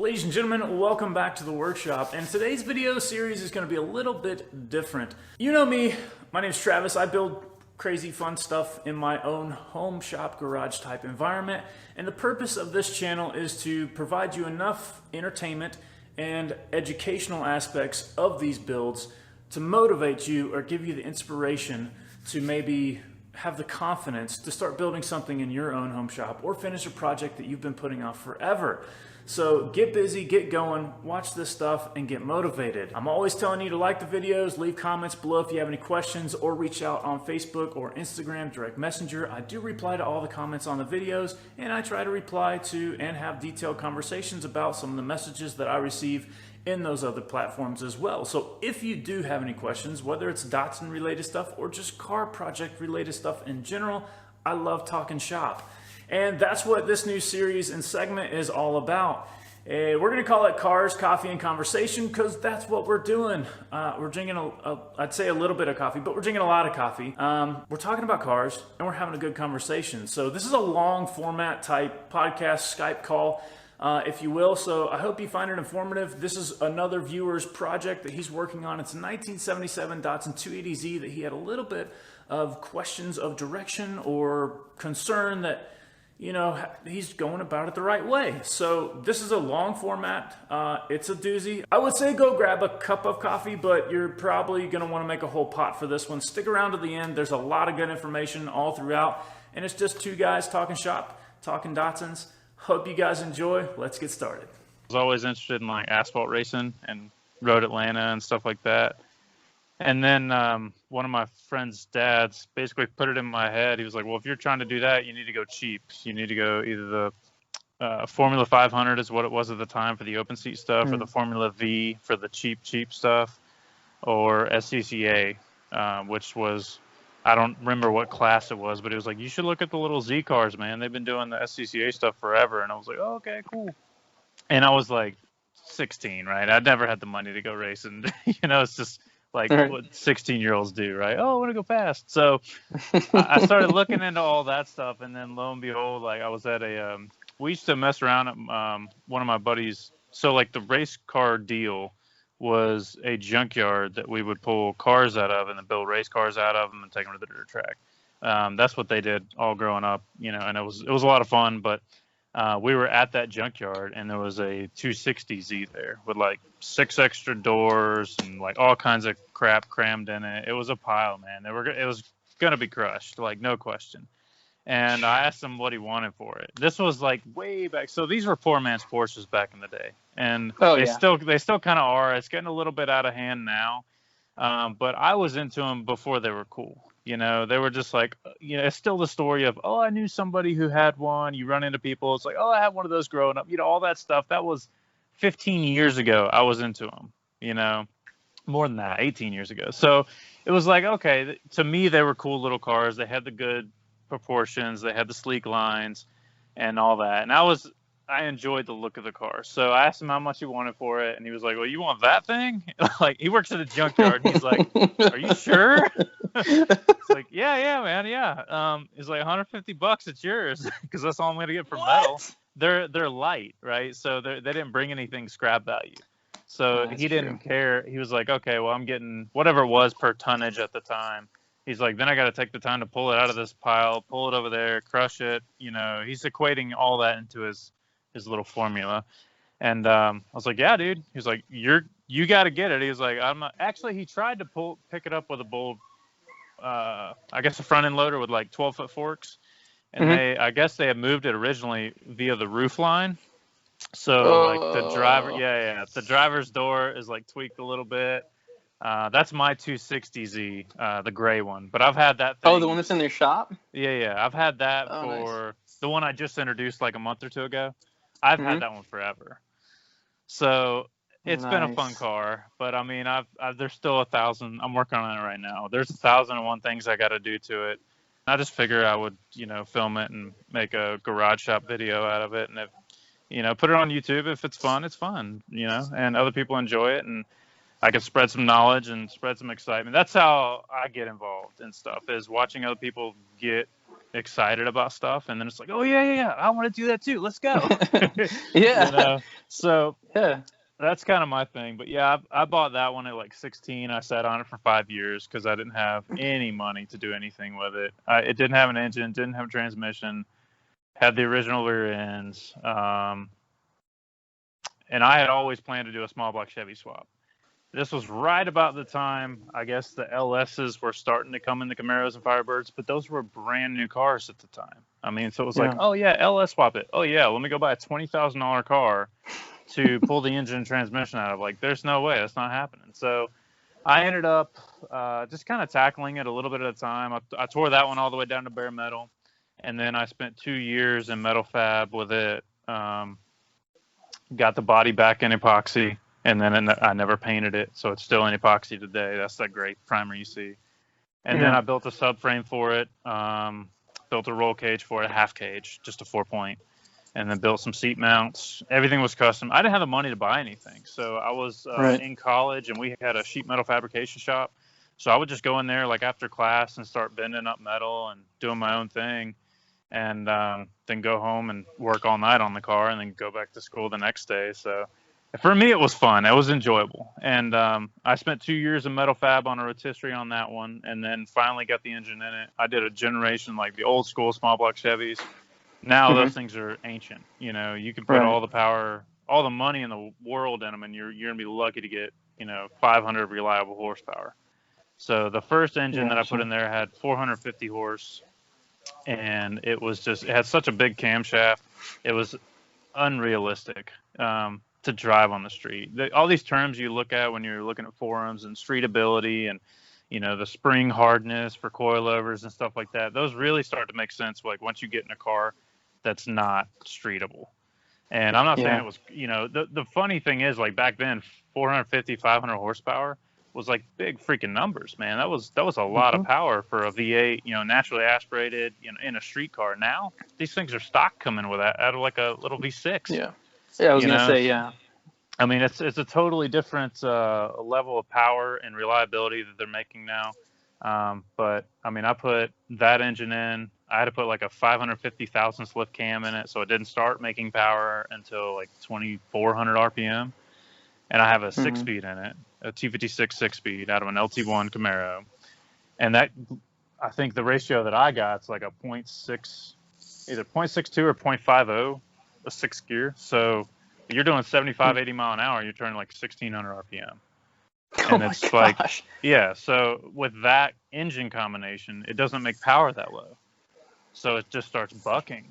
Ladies and gentlemen, welcome back to the workshop, and today's video series is going to be a little bit different. You know me, my name is Travis. I build crazy fun stuff in my own home shop garage type environment, and the purpose of this channel is to provide you enough entertainment and educational aspects of these builds to motivate you or give you the inspiration to maybe have the confidence to start building something in your own home shop or finish a project that you've been putting off forever. So get busy, get going, watch this stuff, and get motivated. I'm always telling you to like the videos, leave comments below if you have any questions, or reach out on Facebook or Instagram direct messenger. I do reply to all the comments on the videos, and I try to reply to and have detailed conversations about some of the messages that I receive in those other platforms as well. So if you do have any questions, whether it's Datsun related stuff or just car project related stuff in general, I love talking shop. And that's what this new series and segment is all about. We're going to call it Cars, Coffee, and Conversation because that's what we're doing. We're drinking, I'd say a little bit of coffee, but we're drinking a lot of coffee. We're talking about cars, and we're having a good conversation. So this is a long format type podcast, Skype call, if you will. So I hope you find it informative. This is another viewer's project that he's working on. It's a 1977 Datsun 280Z that he had a little bit of questions of direction or concern that, you know, he's going about it the right way. So this is a long format. It's a doozy. I would say go grab a cup of coffee, but you're probably going to want to make a whole pot for this one. Stick around to the end. There's a lot of good information all throughout. And it's just two guys talking shop, talking Datsuns. Hope you guys enjoy. Let's get started. I was always interested in like asphalt racing and Road Atlanta and stuff like that. And then one of my friend's dads basically put it in my head. He was like, well, if you're trying to do that, you need to go cheap. You need to go either the Formula 500 is what it was at the time for the open seat stuff, or the Formula V for the cheap stuff, or SCCA, which was, I don't remember what class it was, but it was like, you should look at the little Z cars, man. They've been doing the SCCA stuff forever. And I was like, oh, okay, cool. And I was like 16, right? I'd never had the money to go racing. You know, it's just like what 16-year-olds do, right? Oh, I want to go fast. So I started looking into all that stuff, and then lo and behold, like I was at a, we used to mess around at one of my buddies. So like the race car deal was a junkyard that we would pull cars out of and then build race cars out of them and take them to the dirt track. That's what they did all growing up, you know, and it was a lot of fun, but we were at that junkyard, and there was a 260Z there with like 6 extra doors and like all kinds of crap crammed in it. It was a pile, man. It was gonna be crushed, like no question. And I asked him what he wanted for it. This was like way back. So these were poor man's Porsches back in the day, and they still kind of are. It's getting a little bit out of hand now, but I was into them before they were cool. You know, they were just like, you know, it's still the story of, oh, I knew somebody who had one. You run into people. It's like, oh, I had one of those growing up. You know, all that stuff. That was 15 years ago. I was into them, you know, more than that, 18 years ago. So it was like, okay, to me, they were cool little cars. They had the good proportions. They had the sleek lines and all that. And I enjoyed the look of the car. So I asked him how much he wanted for it. And he was like, well, you want that thing? Like, he works at a junkyard. And he's like, are you sure? It's like, yeah, man, yeah. He's like, $150, it's yours, because that's all I'm gonna get for metal. They're light, right? So they didn't bring anything scrap value. So he didn't care. He was like, okay, well, I'm getting whatever it was per tonnage at the time. He's like, then I got to take the time to pull it out of this pile, pull it over there, crush it. You know, he's equating all that into his little formula. And I was like, yeah, dude. He was like, you got to get it. He was like, actually, he tried to pick it up with a bull. I guess a front end loader with like 12-foot forks, and I guess they had moved it originally via the roof line. So like the driver, the driver's door is like tweaked a little bit. That's my 260Z, the gray one, but I've had that thing. Oh, the one that's in their shop? Yeah. I've had that for the one I just introduced like a month or two ago. I've had that one forever. So it's been a fun car, but I mean, there's still 1,000. I'm working on it right now. There's 1,001 things I got to do to it. I just figure I would, you know, film it and make a garage shop video out of it, and if, you know, put it on YouTube. If it's fun, it's fun, you know, and other people enjoy it, and I can spread some knowledge and spread some excitement. That's how I get involved in stuff, is watching other people get excited about stuff, and then it's like, oh yeah, I want to do that too. Let's go. You Yeah. know. So Yeah. that's kind of my thing. But yeah, I bought that one at like 16. I sat on it for 5 years because I didn't have any money to do anything with it. It didn't have an engine, didn't have a transmission, had the original rear ends, and I had always planned to do a small block Chevy swap. This was right about the time, I guess, the LSs were starting to come in, the Camaros and Firebirds, but those were brand new cars at the time. I mean, so it was like, Yeah. oh yeah, LS swap it. Oh yeah, let me go buy a $20,000 car to pull the engine and transmission out of. Like, there's no way, that's not happening. So I ended up just kind of tackling it a little bit at a time. I tore that one all the way down to bare metal, and then I spent 2 years in metal fab with it. Got the body back in epoxy, and then I never painted it, so it's still in epoxy today. That's that great primer you see. And then I built a subframe for it, built a roll cage for it, a half cage, just a 4-point, and then built some seat mounts. Everything was custom. I didn't have the money to buy anything, so I was in college, and we had a sheet metal fabrication shop. So I would just go in there like after class and start bending up metal and doing my own thing, and then go home and work all night on the car, and then go back to school the next day. So for me, it was fun. It was enjoyable. And I spent 2 years in metal fab on a rotisserie on that one, and then finally got the engine in it. I did a generation like the old school small block Chevys. Now those things are ancient. You know, you can put all the power, all the money in the world in them, and you're gonna be lucky to get 500 reliable horsepower. So the first engine that I put in there had 450 horse, and it had such a big camshaft. It was unrealistic to drive on the street. All these terms you look at when you're looking at forums and streetability and the spring hardness for coilovers and stuff like that, those really start to make sense like once you get in a car that's not streetable. And I'm not saying it was, the funny thing is, like, back then 450 500 horsepower was like big freaking numbers, man. That was a lot of power for a V8, naturally aspirated, in a street car. Now these things are stock coming with that out of like a little V6. Yeah, I was gonna say, yeah. I mean, it's a totally different level of power and reliability that they're making now. But I mean, I put that engine in. I had to put like a 550 thousandths lift cam in it, so it didn't start making power until like 2,400 RPM. And I have a 6-speed in it, a 256 6-speed out of an LT1 Camaro. And that, I think the ratio that I got is like a 0.6, either 0.62 or 0.50, a 6 gear. So you're doing 75, 80 mile an hour, you're turning like 1,600 RPM. And it's like, yeah, so with that engine combination, it doesn't make power that low. So it just starts bucking,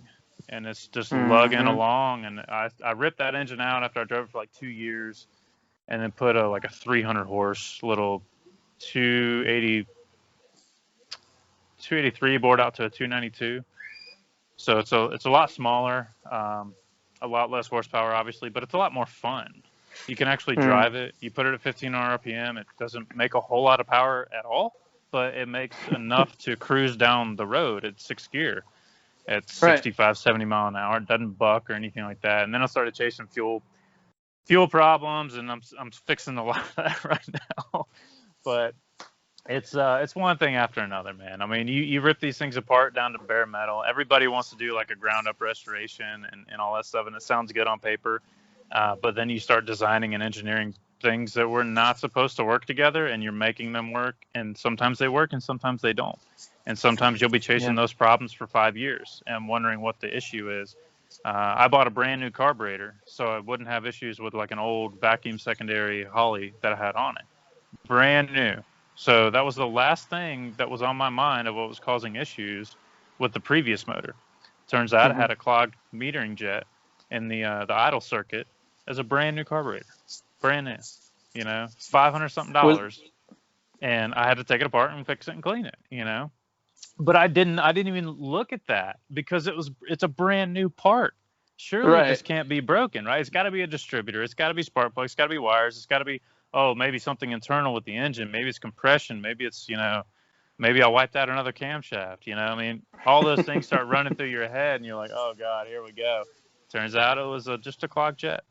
and it's just lugging along. And I ripped that engine out after I drove it for like 2 years, and then put like a 300 horse little 283 board out to a 292. So it's a lot smaller, a lot less horsepower, obviously, but it's a lot more fun. You can actually drive it. You put it at 1,500 RPM. It doesn't make a whole lot of power at all, but it makes enough to cruise down the road at 6 gear at 65, 70 mile an hour. It doesn't buck or anything like that. And then I started chasing fuel problems, and I'm fixing a lot of that right now. But it's one thing after another, man. I mean, you rip these things apart down to bare metal. Everybody wants to do like a ground up restoration and all that stuff, and it sounds good on paper. But then you start designing and engineering things that were not supposed to work together, and you're making them work, and sometimes they work and sometimes they don't. And sometimes you'll be chasing those problems for 5 years and wondering what the issue is. I bought a brand new carburetor, so I wouldn't have issues with like an old vacuum secondary Holley that I had on it. Brand new. So that was the last thing that was on my mind of what was causing issues with the previous motor. Turns out it had a clogged metering jet in the idle circuit as a brand new carburetor. Brand new. $500 something. And I had to take it apart and fix it and clean it, But I didn't even look at that because it's a brand new part. Surely it just can't be broken, right? It's got to be a distributor. It's got to be spark plugs. It's got to be wires. It's got to be, maybe something internal with the engine. Maybe it's compression. Maybe it's, maybe I wiped out another camshaft. I mean, all those things start running through your head, and you're like, oh God, here we go. Turns out it was just a clogged jet,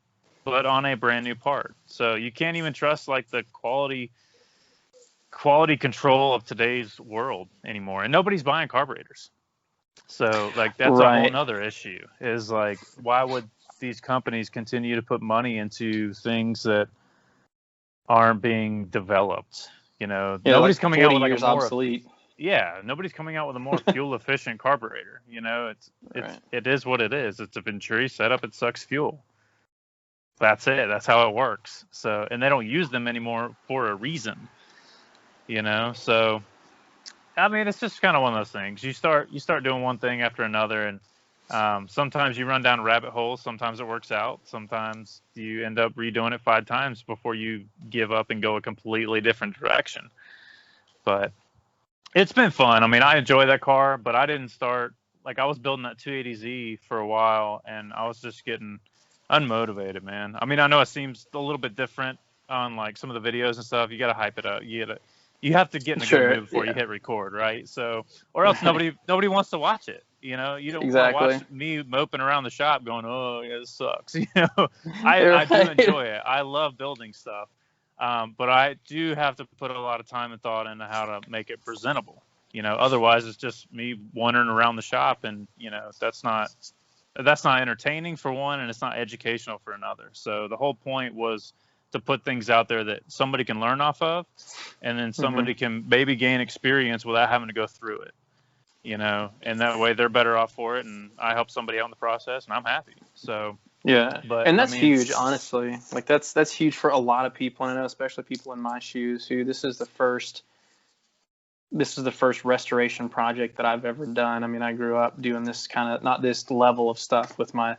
but on a brand new part. So you can't even trust like the quality control of today's world anymore, and nobody's buying carburetors. So like that's a whole nother issue. Is like, why would these companies continue to put money into things that aren't being developed? You know, Yeah, nobody's like coming out 40 with like a years more obsolete. yeah, nobody's coming out with a more fuel efficient carburetor. You know, it is what it is. It's a Venturi setup. It sucks fuel. That's it. That's how it works. So, and they don't use them anymore for a reason. You know, so I mean, it's just kind of one of those things. You start doing one thing after another, and sometimes you run down rabbit holes. Sometimes it works out. Sometimes you end up redoing it 5 times before you give up and go a completely different direction. But it's been fun. I mean, I enjoy that car, but I didn't start like I was building that 280Z for a while, and I was just getting unmotivated, man. I mean, I know it seems a little bit different on like some of the videos and stuff. You got to hype it up. You have to get in a good mood before you hit record, right? So, or else nobody wants to watch it. You know, you don't want to watch me moping around the shop going, "Oh, yeah, this sucks." You know, I do enjoy it. I love building stuff, but I do have to put a lot of time and thought into how to make it presentable. You know, otherwise it's just me wandering around the shop, and you know, that's not entertaining for one, and it's not educational for another. So the whole point was to put things out there that somebody can learn off of, and then somebody can maybe gain experience without having to go through it, you know, and that way they're better off for it, and I help somebody out in the process, and I'm happy. So yeah, but and that's huge, honestly. Like that's huge for a lot of people, and I know especially people in my shoes who this is the first restoration project that I've ever done. I mean, I grew up doing this kind of, not this level of stuff with my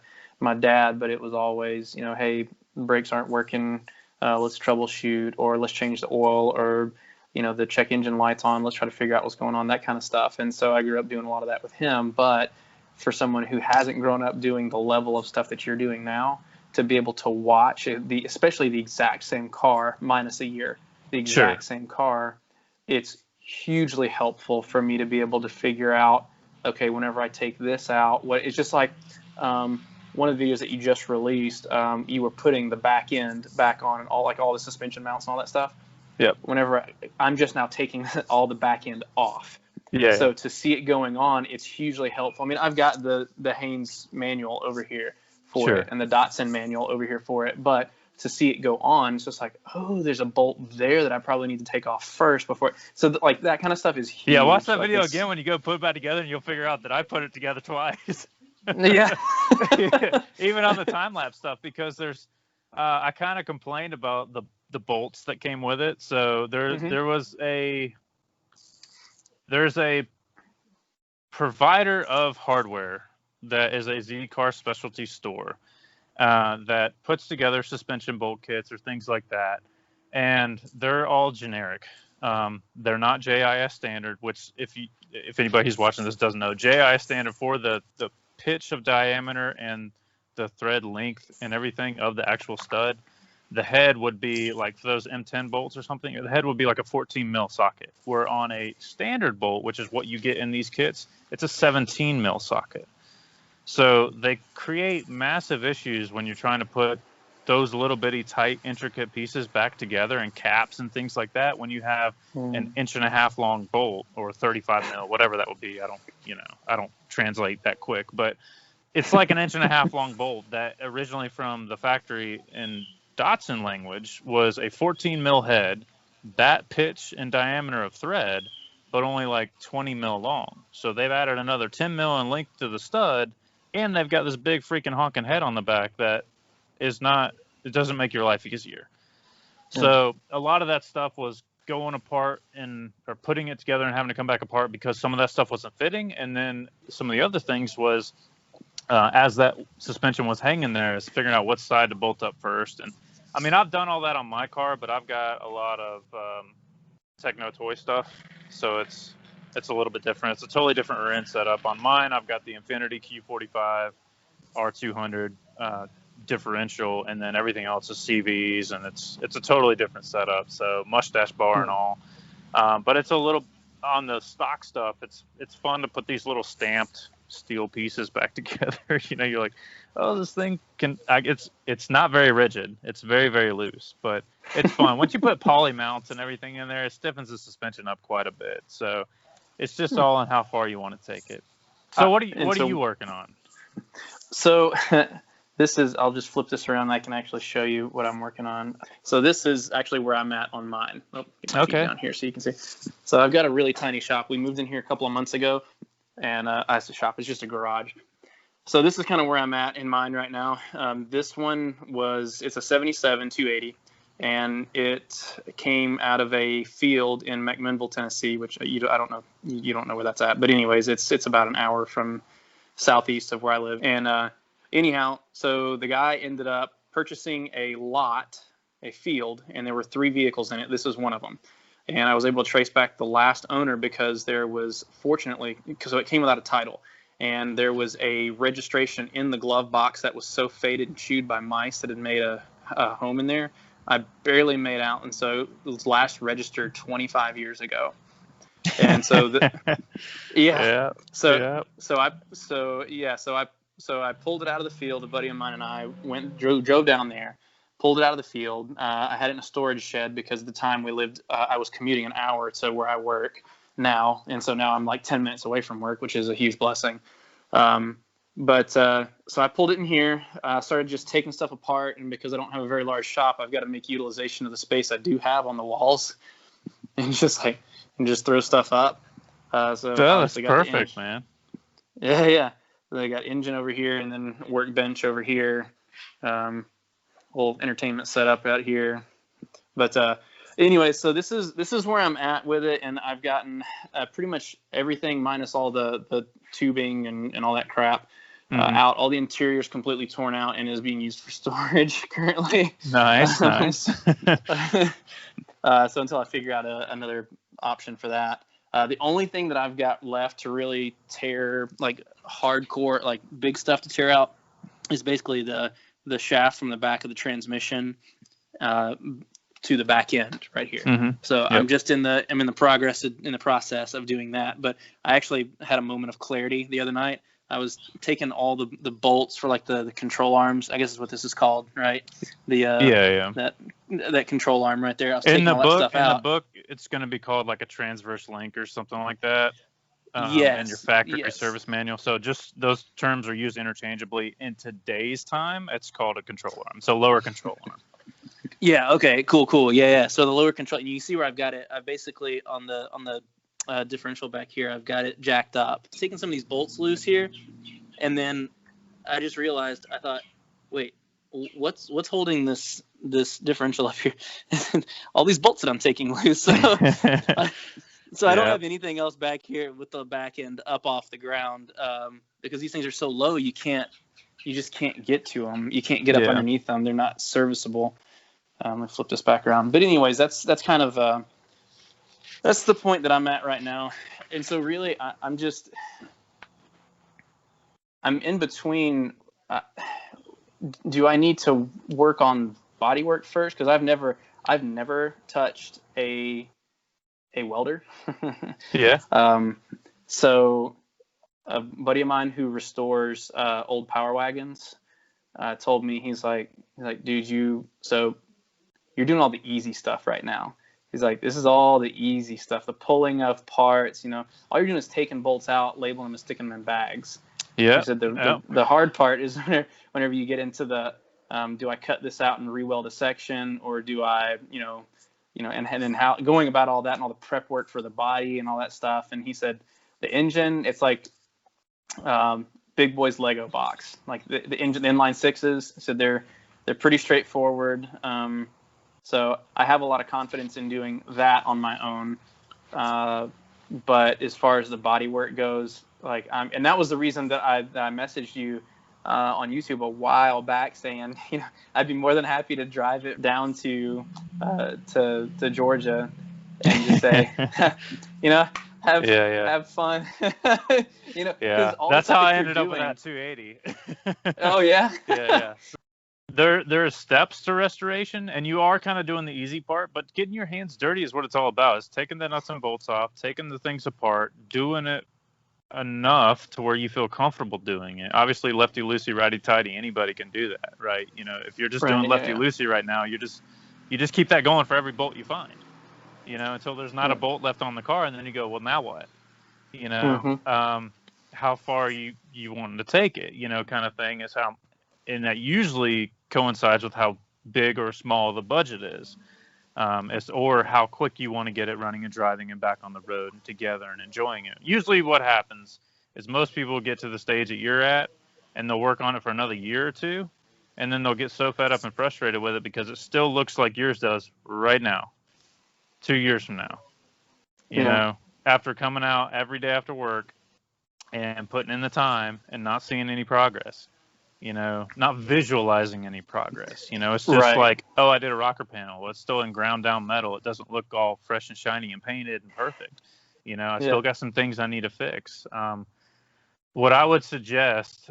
dad, but it was always, you know, hey, brakes aren't working, let's troubleshoot, or let's change the oil, or, you know, the check engine light's on, let's try to figure out what's going on, that kind of stuff. And so I grew up doing a lot of that with him. But for someone who hasn't grown up doing the level of stuff that you're doing now, to be able to watch especially the exact same car minus a year, the exact same car, it's hugely helpful for me to be able to figure out, okay, whenever I take this out, what it's just like, one of the videos that you just released, you were putting the back end back on, and all the suspension mounts and all that stuff. Yep. Whenever I'm just now taking all the back end off. Yeah. So to see it going on, it's hugely helpful. I mean, I've got the Haynes manual over here for it, and the Datsun manual over here for it, but to see it go on, it's just like, oh, there's a bolt there that I probably need to take off first before. So like that kind of stuff is huge. Yeah, watch that video again when you go put it back together, and you'll figure out that I put it together twice. Yeah. Even on the time lapse stuff, because there's I kind of complained about the bolts that came with it. So there's a provider of hardware that is a Z-Car specialty store that puts together suspension bolt kits or things like that, and they're all generic. They're not JIS standard, which if anybody who's watching this doesn't know, JIS standard for the pitch of diameter and the thread length and everything of the actual stud. The head would be like, for those M10 bolts or something, the head would be like a 14 mil socket. Where on a standard bolt, which is what you get in these kits, it's a 17 mil socket. So they create massive issues when you're trying to put those little bitty tight intricate pieces back together, and caps and things like that, when you have an 1.5 inch long bolt, or 35 mil, whatever that would be. I don't translate that quick, but it's like an 1.5 inch long bolt that originally from the factory in Datsun language was a 14 mil head, that pitch and diameter of thread, but only like 20 mil long. So they've added another 10 mil in length to the stud, and they've got this big freaking honking head on the back that is not, it doesn't make your life easier. So a lot of that stuff was going apart or putting it together and having to come back apart because some of that stuff wasn't fitting. And then some of the other things was, as that suspension was hanging there, is figuring out what side to bolt up first. And I mean, I've done all that on my car, but I've got a lot of Techno toy stuff, so it's a little bit different. It's a totally different rear end setup. On mine, I've got the Infinity Q45 R200 differential, and then everything else is CVs, and it's a totally different setup. So mustache bar and all, but it's a little on the stock stuff. It's fun to put these little stamped steel pieces back together. You know, you're like, oh, this thing can. It's not very rigid. It's very, very loose, but it's fun. Once you put poly mounts and everything in there, it stiffens the suspension up quite a bit. So it's just all on how far you want to take it. So what so are you working on? So this is, I'll just flip this around. I can actually show you what I'm working on. So this is actually where I'm at on mine. Oh, get my feet down here so you can see. So I've got a really tiny shop. We moved in here a couple of months ago, and it's a shop. It's just a garage. So this is kind of where I'm at in mine right now. This one it's a 77 280, and it came out of a field in McMinnville, Tennessee, which I don't know, you don't know where that's at. But anyways, it's about an hour from southeast of where I live. And anyhow, so the guy ended up purchasing a field, and there were 3 vehicles in it. This was one of them. And I was able to trace back the last owner because because it came without a title. And there was a registration in the glove box that was so faded and chewed by mice that had made a home in there. I barely made out. And so it was last registered 25 years ago. And so So I pulled it out of the field. A buddy of mine and I drove down there, pulled it out of the field. I had it in a storage shed because at the time we lived, I was commuting an hour to where I work now. And so now I'm like 10 minutes away from work, which is a huge blessing. So I pulled it in here, started just taking stuff apart. And because I don't have a very large shop, I've got to make utilization of the space I do have on the walls and just throw stuff up. So that's perfect, man. Yeah. They got engine over here and then workbench over here. Whole entertainment setup out here. But anyway, so this is where I'm at with it, and I've gotten pretty much everything minus all the tubing and all that crap out. All the interior's completely torn out and is being used for storage currently. Nice. So until I figure out another option for that. The only thing that I've got left to really tear, like hardcore, like big stuff to tear out, is basically the shaft from the back of the transmission to the back end right here. So yep. I'm in the process of doing that. But I actually had a moment of clarity the other night. I was taking all the bolts for like the control arms. I guess is what this is called, right? That control arm right there. I was taking all that stuff out. In the book, it's going to be called like a transverse link or something like that. In your factory service manual. So just those terms are used interchangeably. In today's time, it's called a control arm. So lower control arm. Yeah. Okay. Cool. Yeah. So the lower control. You see where I've got it. I basically on the differential back here, I've got it jacked up. Taking some of these bolts loose here, and then I just realized, I thought, wait, what's holding this differential up here? All these bolts that I'm taking loose. So I don't have anything else back here with the back end up off the ground because these things are so low you just can't get to them. You can't get up underneath them. They're not serviceable. Let me flip this back around. But anyways, that's kind of that's the point that I'm at right now. And so really I'm in between. Do I need to work on body work first? Because I've never touched a welder. So a buddy of mine who restores old power wagons told me, he's like, dude, you're doing all the easy stuff right now. He's like, this is all the easy stuff, the pulling of parts, all you're doing is taking bolts out, labeling them and sticking them in bags. Yeah. He said the hard part is whenever you get into the, do I cut this out and re-weld a section, or do I, and then how going about all that and all the prep work for the body and all that stuff. And he said the engine, it's like big boys Lego box. Like the engine, the inline sixes. He said they're pretty straightforward. So I have a lot of confidence in doing that on my own. But as far as the body work goes, and that was the reason that I messaged you on YouTube a while back saying, I'd be more than happy to drive it down to Georgia and just say, have fun. That's how I ended up with that 280. Oh yeah. Yeah. There are steps to restoration, and you are kind of doing the easy part, but getting your hands dirty is what it's all about. Is taking the nuts and bolts off, taking the things apart, doing it enough to where you feel comfortable doing it. Obviously, lefty loosey, righty tighty, anybody can do that, right? If you're just doing lefty loosey right now, you just keep that going for every bolt you find, until there's not a bolt left on the car, and then you go, well, now what? how far you want to take it, kind of thing is how, and that usually coincides with how big or small the budget is, or how quick you want to get it running and driving and back on the road and together and enjoying it. Usually what happens is most people get to the stage that you're at and they'll work on it for another year or two, and then they'll get so fed up and frustrated with it because it still looks like yours does right now, 2 years from now, after coming out every day after work and putting in the time and not seeing any progress, not visualizing any progress. It's just like, oh, I did a rocker panel. Well, it's still in ground down metal. It doesn't look all fresh and shiny and painted and perfect. I still got some things I need to fix. What I would suggest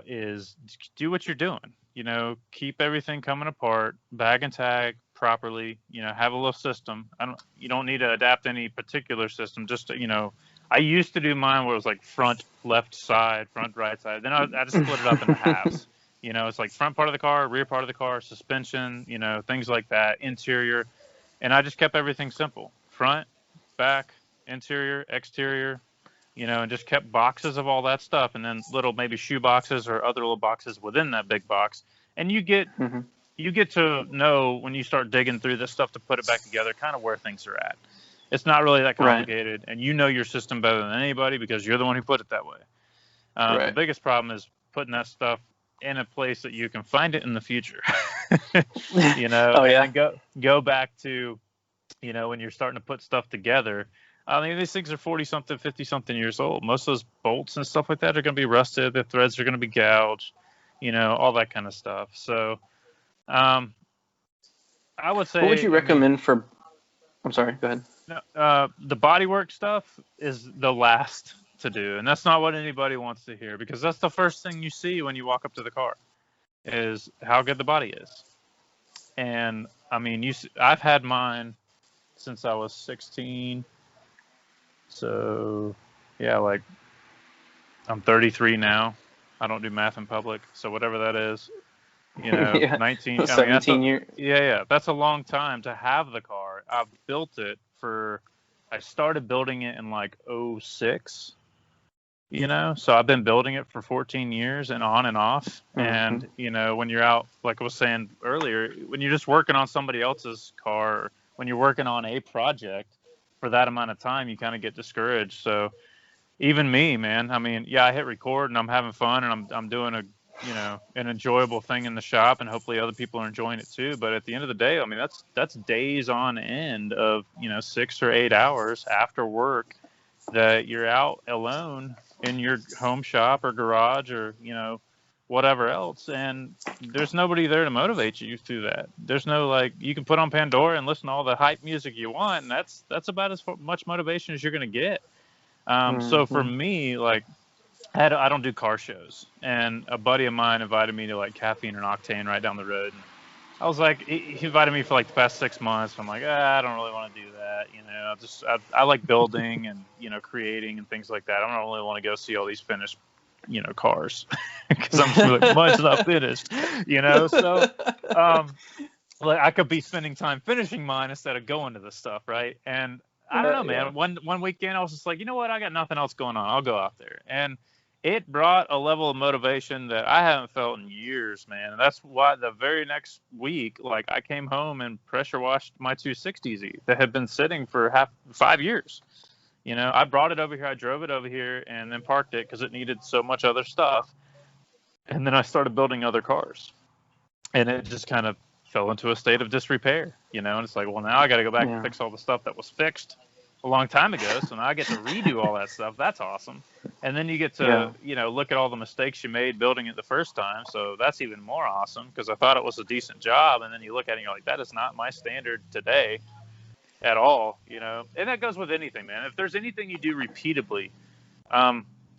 is do what you're doing. Keep everything coming apart, bag and tag properly. Have a little system. You don't need to adapt any particular system. Just I used to do mine where it was like front left side, front right side. Then I just split it up into halves. It's like front part of the car, rear part of the car, suspension, things like that, interior. And I just kept everything simple. Front, back, interior, exterior, and just kept boxes of all that stuff, and then little maybe shoe boxes or other little boxes within that big box. And you get to know when you start digging through this stuff to put it back together, kind of where things are at. It's not really that complicated, and you know your system better than anybody because you're the one who put it that way. The biggest problem is putting that stuff in a place that you can find it in the future. And go back to, when you're starting to put stuff together. I mean, these things are 40-something, 50-something years old. Most of those bolts and stuff like that are going to be rusted. The threads are going to be gouged, all that kind of stuff. So, I would say. What would you recommend for? I'm sorry. Go ahead. The bodywork stuff is the last to do, and that's not what anybody wants to hear because that's the first thing you see when you walk up to the car, is how good the body is. And I mean, I've had mine since I was 16. So, yeah, like I'm 33 now. I don't do math in public, so whatever that is, 19, 17 years. Yeah, that's a long time to have the car. I've built it I started building it in like 06, so I've been building it for 14 years and on and off. And, when you're out, like I was saying earlier, when you're just working on somebody else's car, when you're working on a project for that amount of time, you kind of get discouraged. So even me, man, I mean, yeah, I hit record and I'm having fun and I'm doing an enjoyable thing in the shop, and hopefully other people are enjoying it too. But at the end of the day, I mean, that's days on end of, 6 or 8 hours after work that you're out alone in your home shop or garage or, whatever else. And there's nobody there to motivate you through that. There's no, you can put on Pandora and listen to all the hype music you want. And that's about as much motivation as you're going to get. So for me, I don't do car shows, and a buddy of mine invited me to Caffeine and Octane right down the road. And I was like, he invited me for the past 6 months. I'm like, I don't really want to do that. I like building and, creating and things like that. I don't really want to go see all these finished, cars because I'm just like, mine's not finished, So, I could be spending time finishing mine instead of going to this stuff. Right. And I don't know, man. One weekend I was just like, you know what? I got nothing else going on. I'll go out there. And it brought a level of motivation that I haven't felt in years, man. And that's why the very next week, I came home and pressure washed my 260Z that had been sitting for 5 years. I brought it over here. I drove it over here and then parked it because it needed so much other stuff. And then I started building other cars. And it just kind of fell into a state of disrepair, and it's like, well, now I got to go back and fix all the stuff that was fixed a long time ago. So now I get to redo all that stuff. That's awesome. And then you get to, look at all the mistakes you made building it the first time. So that's even more awesome because I thought it was a decent job. And then you look at it and you're like, that is not my standard today at all, and that goes with anything, man. If there's anything you do repeatedly,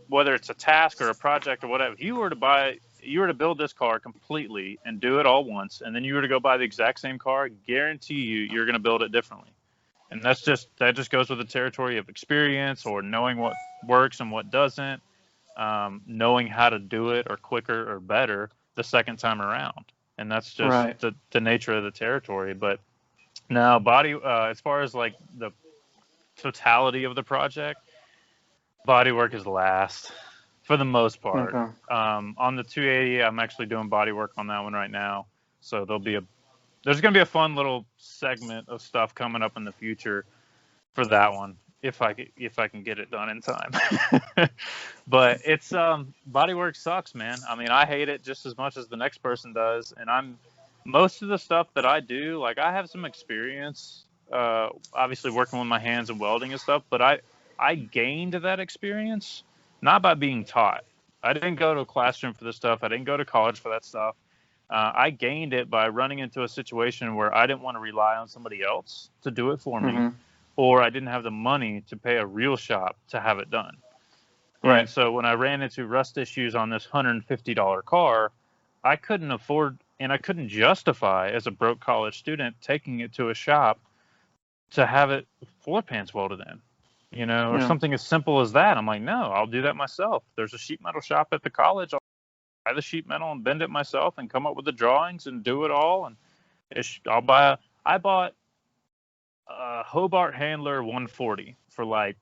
whether it's a task or a project or whatever, if you were to build this car completely and do it all once, and then you were to go buy the exact same car, guarantee you're going to build it differently. And that just goes with the territory of experience or knowing what works and what doesn't, knowing how to do it or quicker or better the second time around. And that's just the nature of the territory. But now as far as the totality of the project, bodywork is last. for the most part. Okay. On the 280, I'm actually doing body work on that one right now. So there's going to be a fun little segment of stuff coming up in the future for that one if I can get it done in time. But it's body work sucks, man. I mean, I hate it just as much as the next person does, and most of the stuff that I do, like I have some experience obviously working with my hands and welding and stuff, but I gained that experience not by being taught. I didn't go to a classroom for this stuff. I didn't go to college for that stuff. I gained it by running into a situation where I didn't want to rely on somebody else to do it for me, or I didn't have the money to pay a real shop to have it done. Right. And so when I ran into rust issues on this $150 car, I couldn't afford and I couldn't justify as a broke college student taking it to a shop to have it floor pans welded in, or something as simple as that. I'm like, no, I'll do that myself. There's a sheet metal shop at the college. I'll buy the sheet metal and bend it myself and come up with the drawings and do it all. And I bought a Hobart Handler 140 for like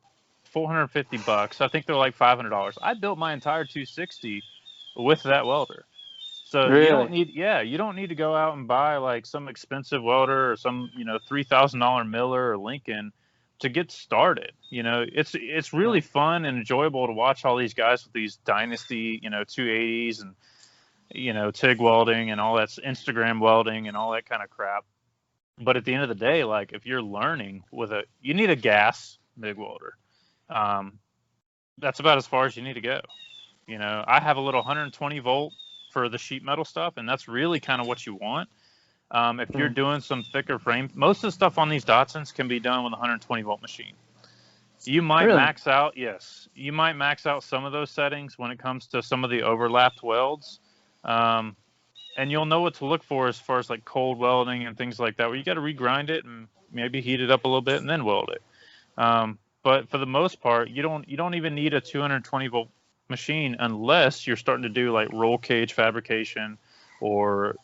$450. I think they're like $500. I built my entire 260 with that welder. So Really? you don't need to go out and buy like some expensive welder or some, $3,000 Miller or Lincoln to get started. It's really fun and enjoyable to watch all these guys with these Dynasty, 280s and, TIG welding and all that Instagram welding and all that kind of crap. But at the end of the day, like if you're learning you need a gas MIG welder. That's about as far as you need to go. I have a little 120 volt for the sheet metal stuff, and that's really kind of what you want. If you're doing some thicker frame, most of the stuff on these Datsuns can be done with a 120 volt machine. You might max out, yes. You might max out some of those settings when it comes to some of the overlapped welds. And you'll know what to look for as far as like cold welding and things like that, where you got to regrind it and maybe heat it up a little bit and then weld it. But for the most part, you don't even need a 220 volt machine unless you're starting to do like roll cage fabrication or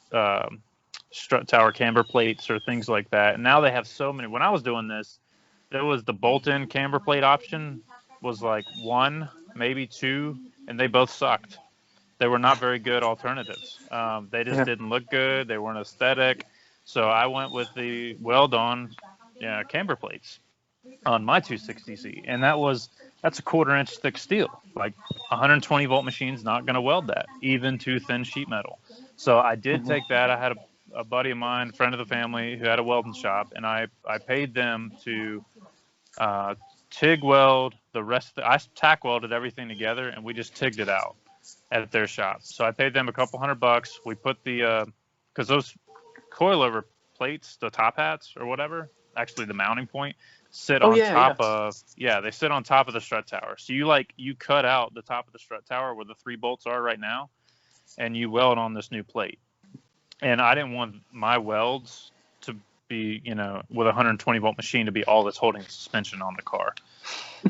strut tower camber plates or things like that. And now they have so many. When I was doing this, there was the bolt-in camber plate option was like 1, maybe 2, and they both sucked. They were not very good alternatives. They just didn't look good. They weren't aesthetic. So I went with the weld-on camber plates on my 260Z, and that's a 1/4 inch thick steel. Like 120 volt machine's not going to weld that, even to thin sheet metal. So I did take that. I had a buddy of mine, friend of the family, who had a welding shop, and I paid them to TIG weld the rest. I tack welded everything together, and we just TIGged it out at their shop. So I paid them a couple $100. We put because those coilover plates, the top hats or whatever, actually the mounting point, sit on top of they sit on top of the strut tower. So you cut out the top of the strut tower where the 3 bolts are right now, and you weld on this new plate. And I didn't want my welds to be, with a 120 volt machine to be all that's holding the suspension on the car.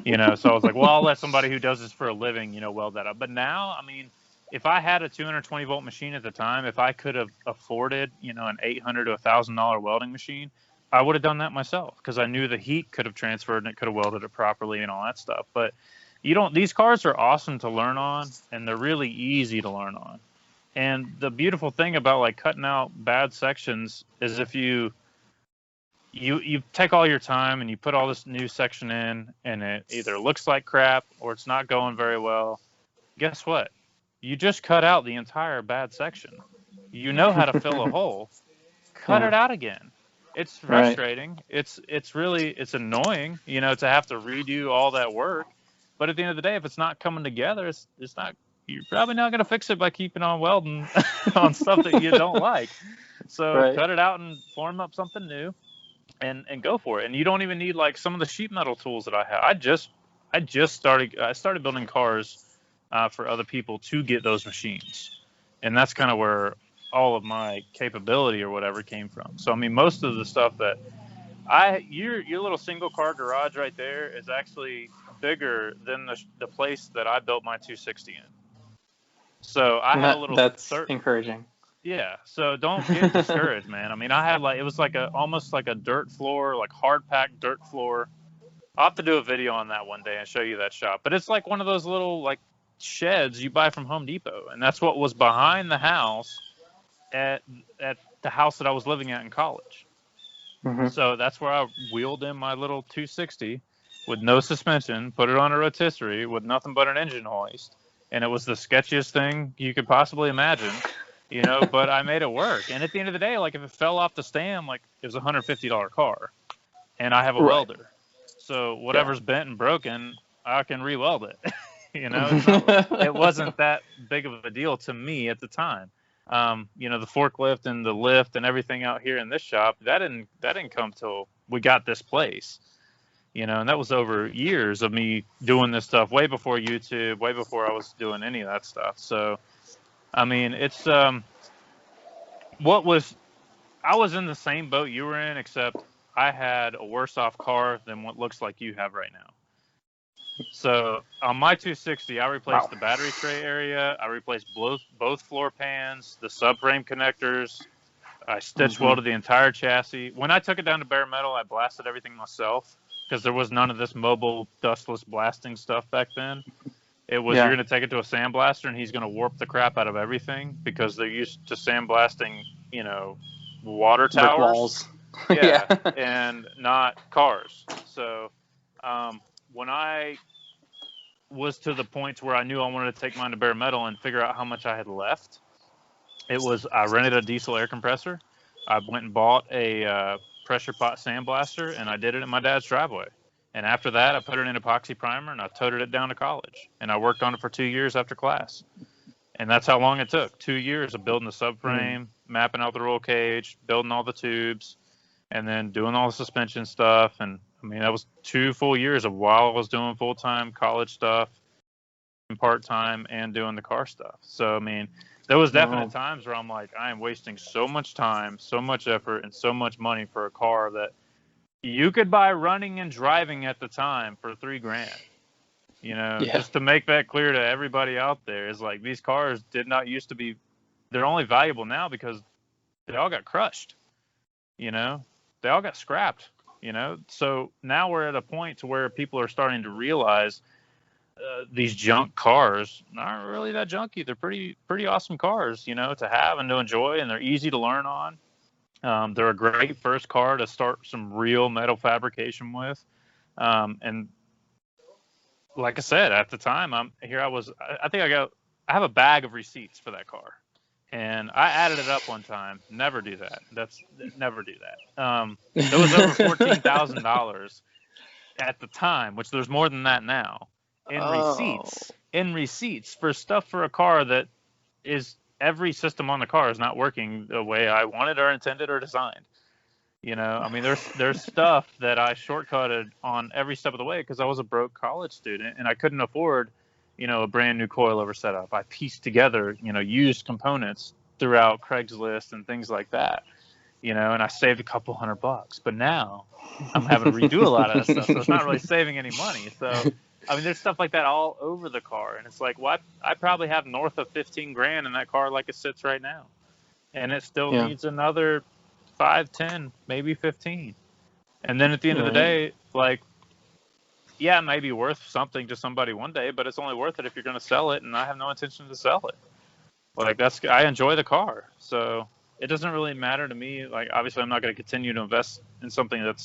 So I was like, well, I'll let somebody who does this for a living, weld that up. But now, I mean, if I had a 220 volt machine at the time, if I could have afforded, an $800 to $1,000 welding machine, I would have done that myself because I knew the heat could have transferred and it could have welded it properly and all that stuff. But these cars are awesome to learn on, and they're really easy to learn on. And the beautiful thing about like cutting out bad sections is if you take all your time and you put all this new section in and it either looks like crap or it's not going very well, guess what? You just cut out the entire bad section. You know how to fill a hole. Cut it out again. It's frustrating. Right. It's annoying, to have to redo all that work. But at the end of the day, if it's not coming together, it's not. You're probably not going to fix it by keeping on welding on stuff that you don't like. So cut it out and form up something new, and go for it. And you don't even need like some of the sheet metal tools that I have. I started building cars for other people to get those machines, and that's kind of where all of my capability or whatever came from. So I mean, most of the stuff that your little single car garage right there is actually bigger than the place that I built my 260 in. So I had a little. That's encouraging. Yeah. So don't get discouraged, man. I mean, I had it was like almost like a dirt floor, like hard packed dirt floor. I'll have to do a video on that one day and show you that shop. But it's like one of those little like sheds you buy from Home Depot, and that's what was behind the house at the house that I was living at in college. Mm-hmm. So that's where I wheeled in my little 260 with no suspension, put it on a rotisserie with nothing but an engine hoist, and it was the sketchiest thing you could possibly imagine, you know. But I made it work. And at the end of the day, like if it fell off the stand, like it was a $150 car, and I have a welder, so whatever's bent and broken, I can re-weld it. You know, it wasn't that big of a deal to me at the time. You know, the forklift and the lift and everything out here in this shop, that didn't come till we got this place. You know, and that was over years of me doing this stuff way before YouTube, way before I was doing any of that stuff. So, I mean, it's I was in the same boat you were in, except I had a worse off car than what looks like you have right now. So on my 260, I replaced the battery tray area. I replaced both floor pans, the subframe connectors. I stitch welded the entire chassis. When I took it down to bare metal, I blasted everything myself because there was none of this mobile dustless blasting stuff back then. It was you're going to take it to a sandblaster and he's going to warp the crap out of everything because they're used to sandblasting, you know, water towers. Brick walls. Yeah, and not cars. So when I was to the point where I knew I wanted to take mine to bare metal and figure out how much I had left, I rented a diesel air compressor. I went and bought a pressure pot sandblaster, and I did it in my dad's driveway. And after that, I put it in epoxy primer, and I toted it down to college. And I worked on it for 2 years after class. And that's how long it took. 2 years of building the subframe, mapping out the roll cage, building all the tubes, and then doing all the suspension stuff. And I mean, that was 2 full years of while I was doing full-time college stuff and part-time and doing the car stuff. So, I mean, there was definite times where I'm like, I am wasting so much time, so much effort, and so much money for a car that you could buy running and driving at the time for $3,000. You know, just to make that clear to everybody out there is like these cars did not used to be, they're only valuable now because they all got crushed, you know, they all got scrapped. You know, so now we're at a point to where people are starting to realize these junk cars aren't really that junky. They're pretty awesome cars, you know, to have and to enjoy, and they're easy to learn on. They're a great first car to start some real metal fabrication with. And like I said, at the time, I have a bag of receipts for that car. And I added it up one time. Never do that. Never do that. It was over $14,000 at the time, which there's more than that now, in receipts for stuff for a car that is every system on the car is not working the way I wanted or intended or designed. You know, I mean, there's stuff that I shortcutted on every step of the way because I was a broke college student and I couldn't afford, you know, a brand new coilover setup. I pieced together, you know, used components throughout Craigslist and things like that, you know, and I saved a couple $100. But now I'm having to redo a lot of that stuff, so it's not really saving any money. So, I mean, there's stuff like that all over the car, and it's like, well, I probably have north of $15,000 in that car like it sits right now, and it still needs another 5, 10, maybe 15. And then at the end of the day, like, yeah, it may be worth something to somebody one day, but it's only worth it if you're going to sell it, and I have no intention to sell it. Like, I enjoy the car, so it doesn't really matter to me. Like, obviously, I'm not going to continue to invest in something that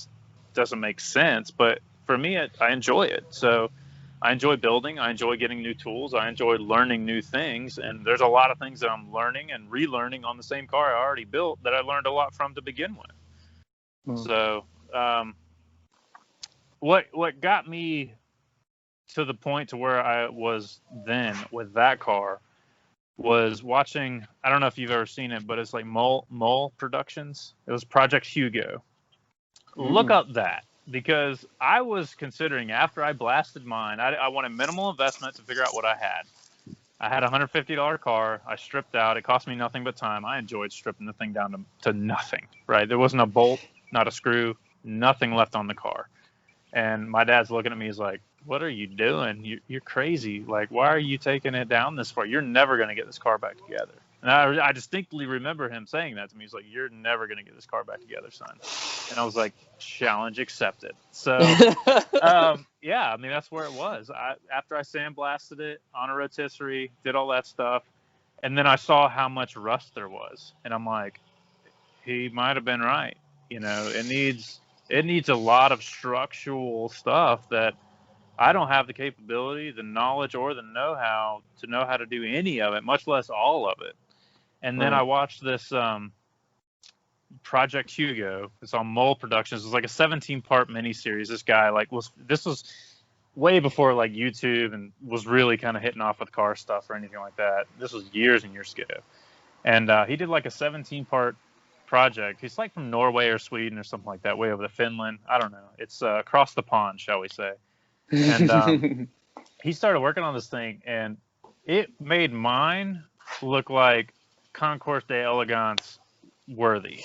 doesn't make sense, but for me, I enjoy it. So I enjoy building. I enjoy getting new tools. I enjoy learning new things, and there's a lot of things that I'm learning and relearning on the same car I already built that I learned a lot from to begin with. So what got me to the point to where I was then with that car was watching, I don't know if you've ever seen it, but it's like Mole Productions. It was Project Hugo. Look up that, because I was considering, after I blasted mine, I wanted minimal investment to figure out what I had. I had a $150 car. I stripped out. It cost me nothing but time. I enjoyed stripping the thing down to nothing, right? There wasn't a bolt, not a screw, nothing left on the car. And my dad's looking at me, he's like, what are you doing? You're crazy. Like, why are you taking it down this far? You're never going to get this car back together. And I distinctly remember him saying that to me. He's like, "You're never going to get this car back together, son." And I was like, "Challenge accepted." So, yeah, I mean, that's where it was. After I sandblasted it on a rotisserie, did all that stuff, and then I saw how much rust there was, and I'm like, he might have been right. It needs a lot of structural stuff that I don't have the capability, the knowledge, or the know-how to know how to do any of it, much less all of it. And then I watched this Project Hugo. It's on Mole Productions. It was like a 17-part miniseries. This guy this was way before like YouTube and was really kind of hitting off with car stuff or anything like that. This was years and years ago. And he did like a 17-part project. He's like from Norway or Sweden or something like that, way over to Finland. I don't know. It's across the pond, shall we say. And he started working on this thing, and it made mine look like Concours d'Elegance worthy,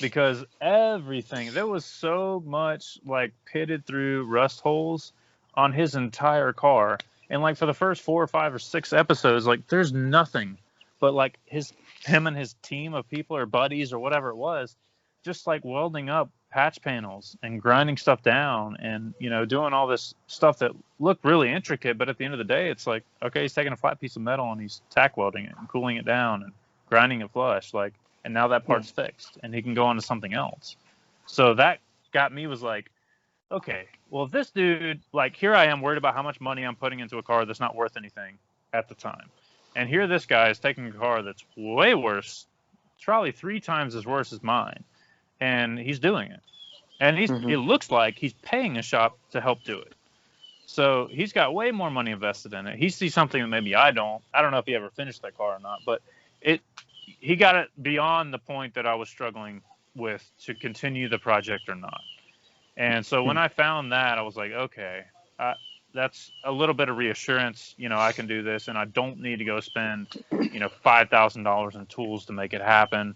because everything, there was so much like pitted through rust holes on his entire car. And like for the first 4 or 5 or 6 episodes, like there's nothing but like him and his team of people or buddies or whatever it was, just like welding up patch panels and grinding stuff down and, doing all this stuff that looked really intricate. But at the end of the day, it's like, okay, he's taking a flat piece of metal and he's tack welding it and cooling it down and grinding it flush. Like, and now that part's fixed and he can go on to something else. So that got me, was like, okay, well, this dude, like, here I am worried about how much money I'm putting into a car that's not worth anything at the time. And here this guy is taking a car that's way worse, probably 3 times as worse as mine, and he's doing it. And it looks like he's paying a shop to help do it. So he's got way more money invested in it. He sees something that maybe I don't. I don't know if he ever finished that car or not, but he got it beyond the point that I was struggling with to continue the project or not. And so when I found that, I was like, okay, that's a little bit of reassurance. I can do this, and I don't need to go spend, $5,000 in tools to make it happen.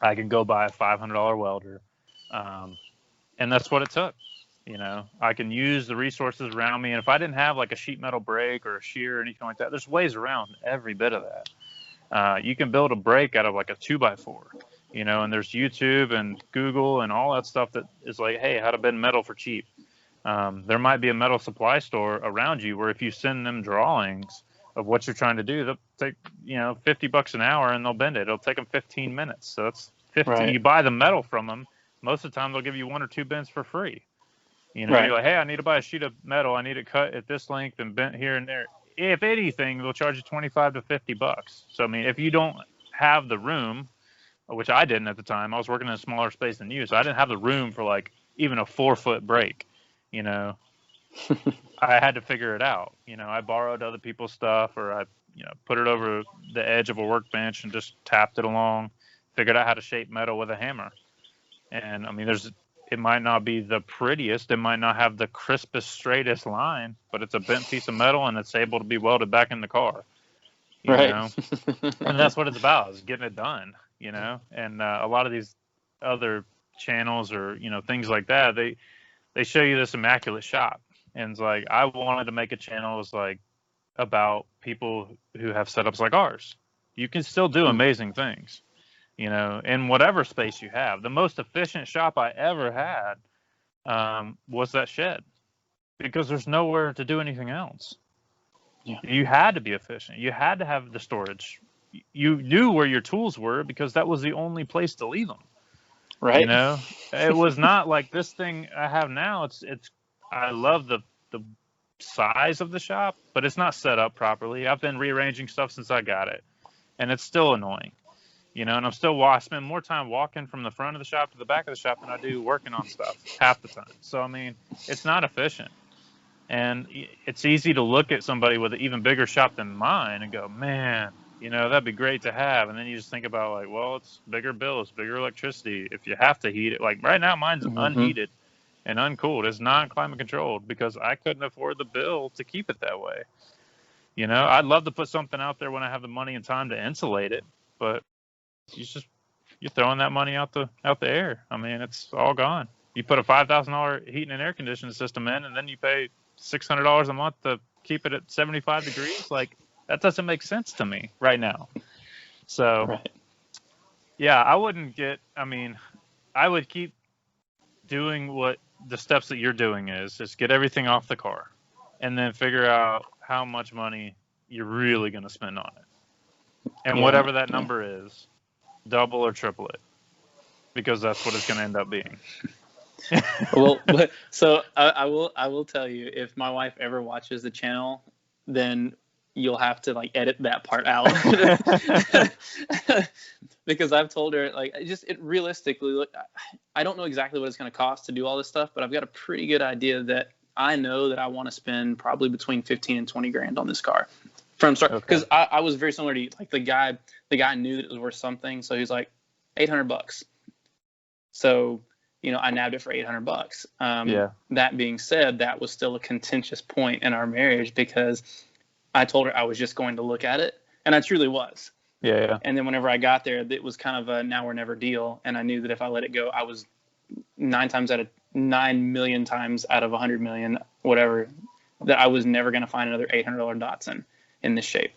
I can go buy a $500 welder. And that's what it took. I can use the resources around me. And if I didn't have like a sheet metal brake or a shear or anything like that, there's ways around every bit of that. You can build a brake out of like a 2x4, and there's YouTube and Google and all that stuff that is like, hey, how to bend metal for cheap. There might be a metal supply store around you where if you send them drawings of what you're trying to do, they'll take, $50 an hour and they'll bend it. It'll take them 15 minutes. So that's 15. Right. You buy the metal from them. Most of the time they'll give you 1 or 2 bends for free. You're like, hey, I need to buy a sheet of metal. I need it cut at this length and bent here and there. If anything, they'll charge you $25 to $50. So, I mean, if you don't have the room, which I didn't at the time, I was working in a smaller space than you, so I didn't have the room for like even a 4-foot brake, I had to figure it out. I borrowed other people's stuff, or I, put it over the edge of a workbench and just tapped it along, figured out how to shape metal with a hammer. And I mean, it might not be the prettiest, it might not have the crispest, straightest line, but it's a bent piece of metal and it's able to be welded back in the car. You know? And that's what it's about, is getting it done, And a lot of these other channels or, things like that, they show you this immaculate shop. And it's like, I wanted to make a channel that was like about people who have setups like ours. You can still do amazing things. In whatever space you have. The most efficient shop I ever had was that shed, because there's nowhere to do anything else. Yeah. You had to be efficient. You had to have the storage. You knew where your tools were because that was the only place to leave them. Right. It was not like this thing I have now. It's. I love the size of the shop, but it's not set up properly. I've been rearranging stuff since I got it, and it's still annoying. And I'm still I spend more time walking from the front of the shop to the back of the shop than I do working on stuff half the time. So, I mean, it's not efficient. And it's easy to look at somebody with an even bigger shop than mine and go, man, that'd be great to have. And then you just think about like, well, it's bigger bills, bigger electricity. If you have to heat it, like right now, mine's unheated and uncooled. It's not climate controlled because I couldn't afford the bill to keep it that way. I'd love to put something out there when I have the money and time to insulate it, but you're throwing that money out the air. I mean, it's all gone. You put a $5,000 heating and air conditioning system in, and then you pay $600 a month to keep it at 75 degrees. Like, that doesn't make sense to me right now. So, Right. yeah, I wouldn't get. I mean, I would keep doing what the steps that you're doing is just get everything off the car, and then figure out how much money you're really going to spend on it, and Yeah. whatever that number is, double or triple it, because that's what it's going to end up being. Well, but so I will tell you, if my wife ever watches the channel, then you'll have to like edit that part out. Because I've told her, like, realistically, look, I don't know exactly what it's going to cost to do all this stuff, but I've got a pretty good idea that I know that I want to spend probably between 15 and 20 grand on this car from start. Because I was very similar to you. Like the guy knew that it was worth something, so he's like $800. So, you know, I nabbed it for $800. Yeah. That being said, that was still a contentious point in our marriage because I told her I was just going to look at it, and I truly was. Yeah. And then whenever I got there, it was kind of a now or never deal, and I knew that if I let it go, I was 9 million times out of 100 million, whatever, that I was never going to find another $800 Datsun in this shape.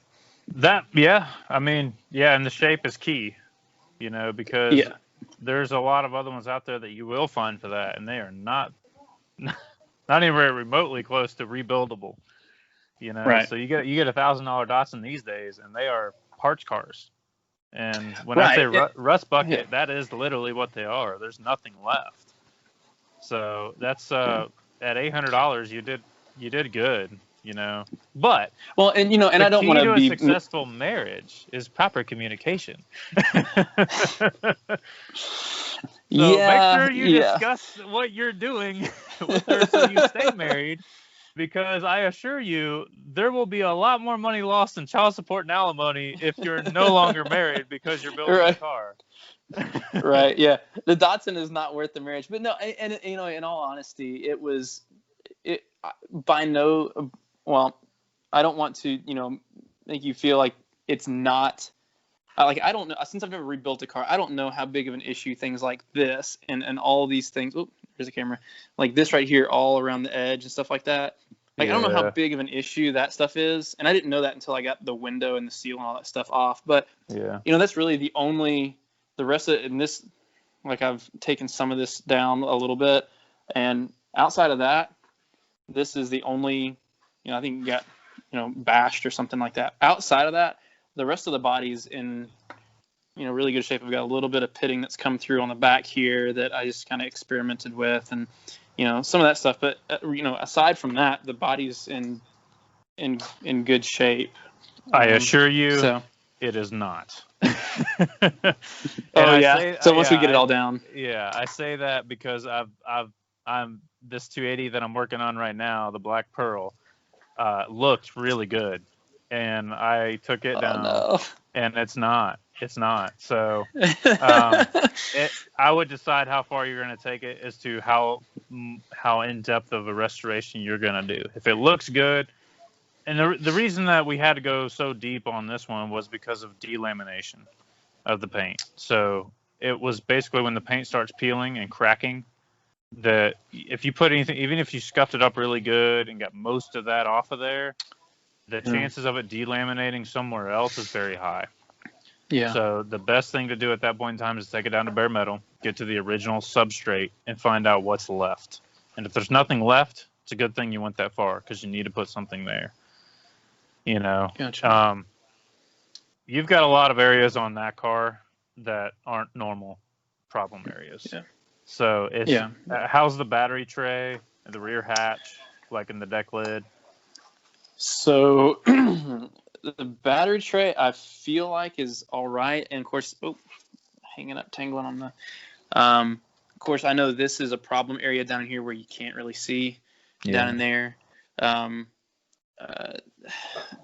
I mean, and the shape is key, you know, because there's a lot of other ones out there that you will find for that, and they are not even very remotely close to rebuildable. You know, right. So you get $1,000 Datsun these days, and they are parts cars. And when I say rust bucket, that is literally what they are. There's nothing left. So that's at $800, you did good. You know, but well, and you know, and I don't want to be a successful marriage is proper communication. So make sure you discuss what you're doing with her so you stay married, because I assure you there will be a lot more money lost in child support and alimony if you're no longer married because you're building a car. Right. Yeah. The Datsun is not worth the marriage. But no, and you know, in all honesty, I don't want to, you know, make you feel like it's not. Like, I don't know, since I've never rebuilt a car, I don't know how big of an issue things like this and all these things. Oh, here's a camera. Like this right here, all around the edge and stuff like that. Like, I don't know how big of an issue that stuff is. And I didn't know that until I got the window and the seal and all that stuff off. But, you know, that's really the rest of it. And this, like, I've taken some of this down a little bit. And outside of that, this is the only, you know, I think you got, you know, bashed or something like that. Outside of that, the rest of the body's in, you know, really good shape. I've got a little bit of pitting that's come through on the back here that I just kind of experimented with, and, you know, some of that stuff. But you know, aside from that, the body's in good shape. I assure you, it is not. So once we get it all down. Yeah, I say that because I'm this 280 that I'm working on right now, the Black Pearl, looked really good, and I took it down, and it's not. So I would decide how far you're going to take it as to how in depth of a restoration you're going to do. If it looks good, and the reason that we had to go so deep on this one was because of delamination of the paint. So it was basically when the paint starts peeling and cracking, that if you put anything, even if you scuffed it up really good and got most of that off of there, the chances of it delaminating somewhere else is very high. Yeah. So the best thing to do at that point in time is take it down to bare metal, get to the original substrate, and find out what's left. And if there's nothing left, it's a good thing you went that far, because you need to put something there. You know. Gotcha. You've got a lot of areas on that car that aren't normal problem areas. Yeah. So it's how's the battery tray, the rear hatch, like in the deck lid? So the battery tray, I feel like, is all right. And of course, tangling on the. Of course, I know this is a problem area down here where you can't really see down in there.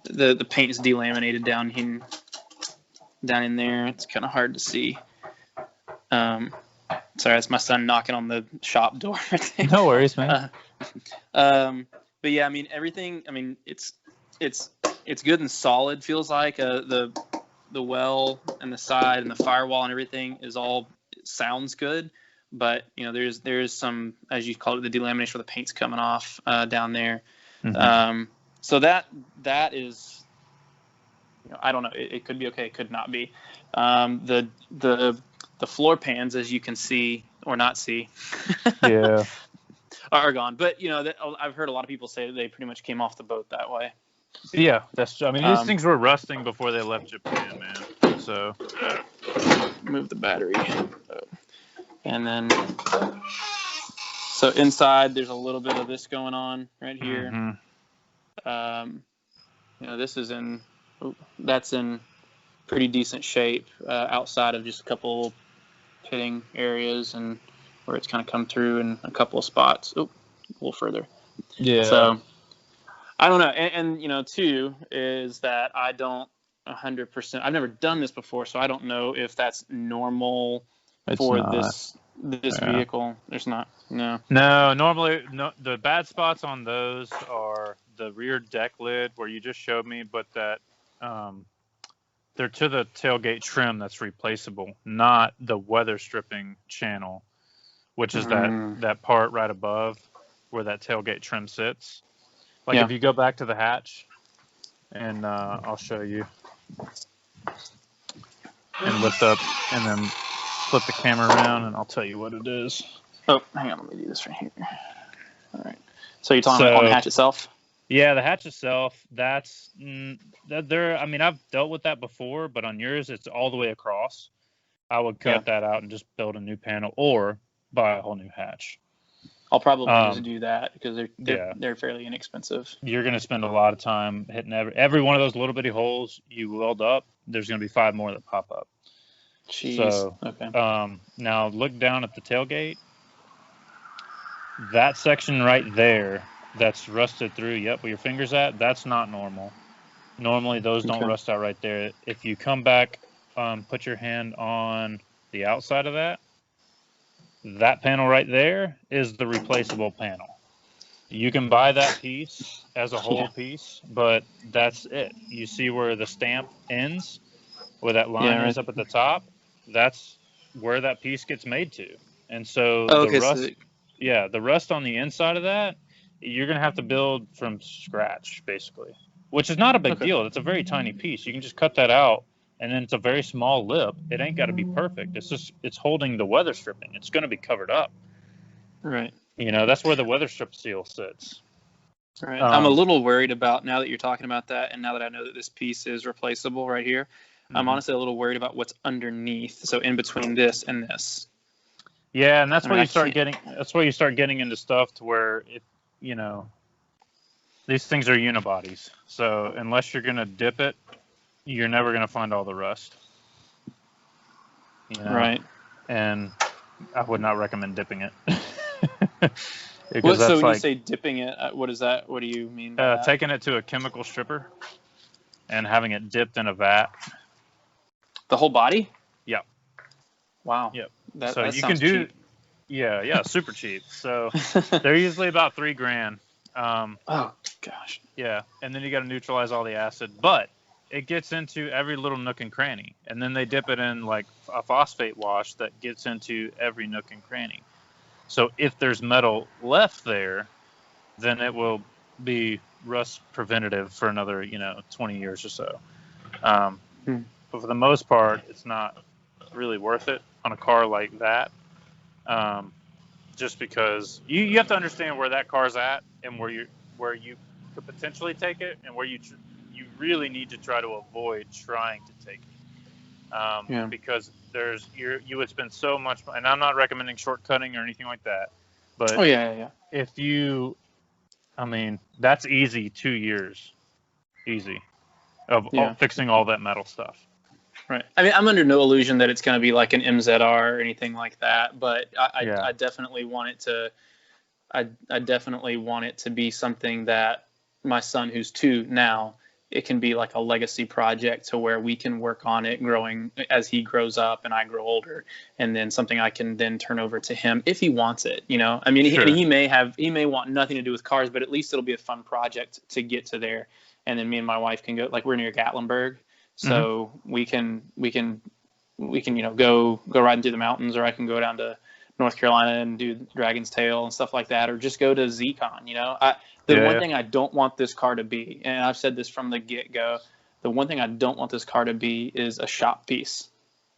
The paint is delaminated down in there. It's kind of hard to see. Sorry, that's my son knocking on the shop door. No worries, man. But yeah, I mean, everything. I mean, it's good and solid. Feels like the well and the side and the firewall and everything sounds good. But you know, there's some, as you call it, the delamination where the paint's coming off down there. Mm-hmm. So that is I don't know. It could be okay. It could not be. The floor pans, as you can see or not see, Yeah. are gone. But I've heard a lot of people say that they pretty much came off the boat that way. Yeah, I mean, these things were rusting before they left Japan, man. So move the battery, and then so inside there's a little bit of this going on right here. This is that's in pretty decent shape outside of just a couple pitting areas and where it's kind of come through in a couple of spots. A little further. Yeah. So I don't know. And too, is that I don't 100%. I've never done this before, so I don't know if that's normal for this vehicle. There's not. No. No, normally, the bad spots on those are the rear deck lid where you just showed me, but that they're to the tailgate trim that's replaceable, not the weather stripping channel, which is that part right above where that tailgate trim sits. Like if you go back to the hatch, and I'll show you, and lift up, and then flip the camera around, and I'll tell you what it is. Oh, hang on, let me do this right here. All right. So you're talking on the hatch itself? Yeah, the hatch itself. That's there. I mean, I've dealt with that before, but on yours, it's all the way across. I would cut that out and just build a new panel, or buy a whole new hatch. I'll probably just do that because they're fairly inexpensive. You're going to spend a lot of time hitting every one of those little bitty holes you weld up. There's going to be 5 more that pop up. Jeez. So, okay. Now look down at the tailgate. That section right there that's rusted through, where your finger's at, that's not normal. Normally those don't rust out right there. If you come back, put your hand on the outside of that panel right there is the replaceable panel. You can buy that piece as a whole piece, but that's it. You see where the stamp ends, where that line is up at the top? That's where that piece gets made to. And so the rust on the inside of that, you're going to have to build from scratch, basically, which is not a big deal. It's a very tiny piece. You can just cut that out, and then it's a very small lip. It ain't got to be perfect. It's holding the weather stripping. It's going to be covered up. Right. That's where the weather strip seal sits. Right. I'm a little worried about, now that you're talking about that, and now that I know that this piece is replaceable right here, I'm honestly a little worried about what's underneath. So in between this and this. Yeah, and that's where you start getting into stuff to where these things are unibodies. So unless you're going to dip it, you're never going to find all the rust. Right. And I would not recommend dipping it. So when you say dipping it, what is that? What do you mean by that? Taking it to a chemical stripper and having it dipped in a vat. The whole body? Yeah. Wow. Yep. That you can do. Cheap. Yeah, super cheap. So they're usually about $3,000. Oh gosh. Yeah, and then you got to neutralize all the acid, but it gets into every little nook and cranny, and then they dip it in like a phosphate wash that gets into every nook and cranny. So if there's metal left there, then it will be rust preventative for another 20 years or so. But for the most part, it's not really worth it on a car like that. Just because you have to understand where that car's at and where you could potentially take it, and where you really need to try to avoid trying to take it. Because you would spend so much, and I'm not recommending shortcutting or anything like that, but if you, that's easy 2 years, easy of fixing all that metal stuff. Right. I mean, I'm under no illusion that it's going to be like an MZR or anything like that, but I definitely want it to. I definitely want it to be something that my son, who's 2 now, it can be like a legacy project to where we can work on it growing as he grows up and I grow older, and then something I can then turn over to him if he wants it. I mean, Sure. he may want nothing to do with cars, but at least it'll be a fun project to get to there. And then me and my wife can go, like, we're near Gatlinburg. So we can go riding through the mountains, or I can go down to North Carolina and do Dragon's Tail and stuff like that, or just go to ZCon. The one thing I don't want this car to be, and I've said this from the get-go, The one thing I don't want this car to be is a shop piece.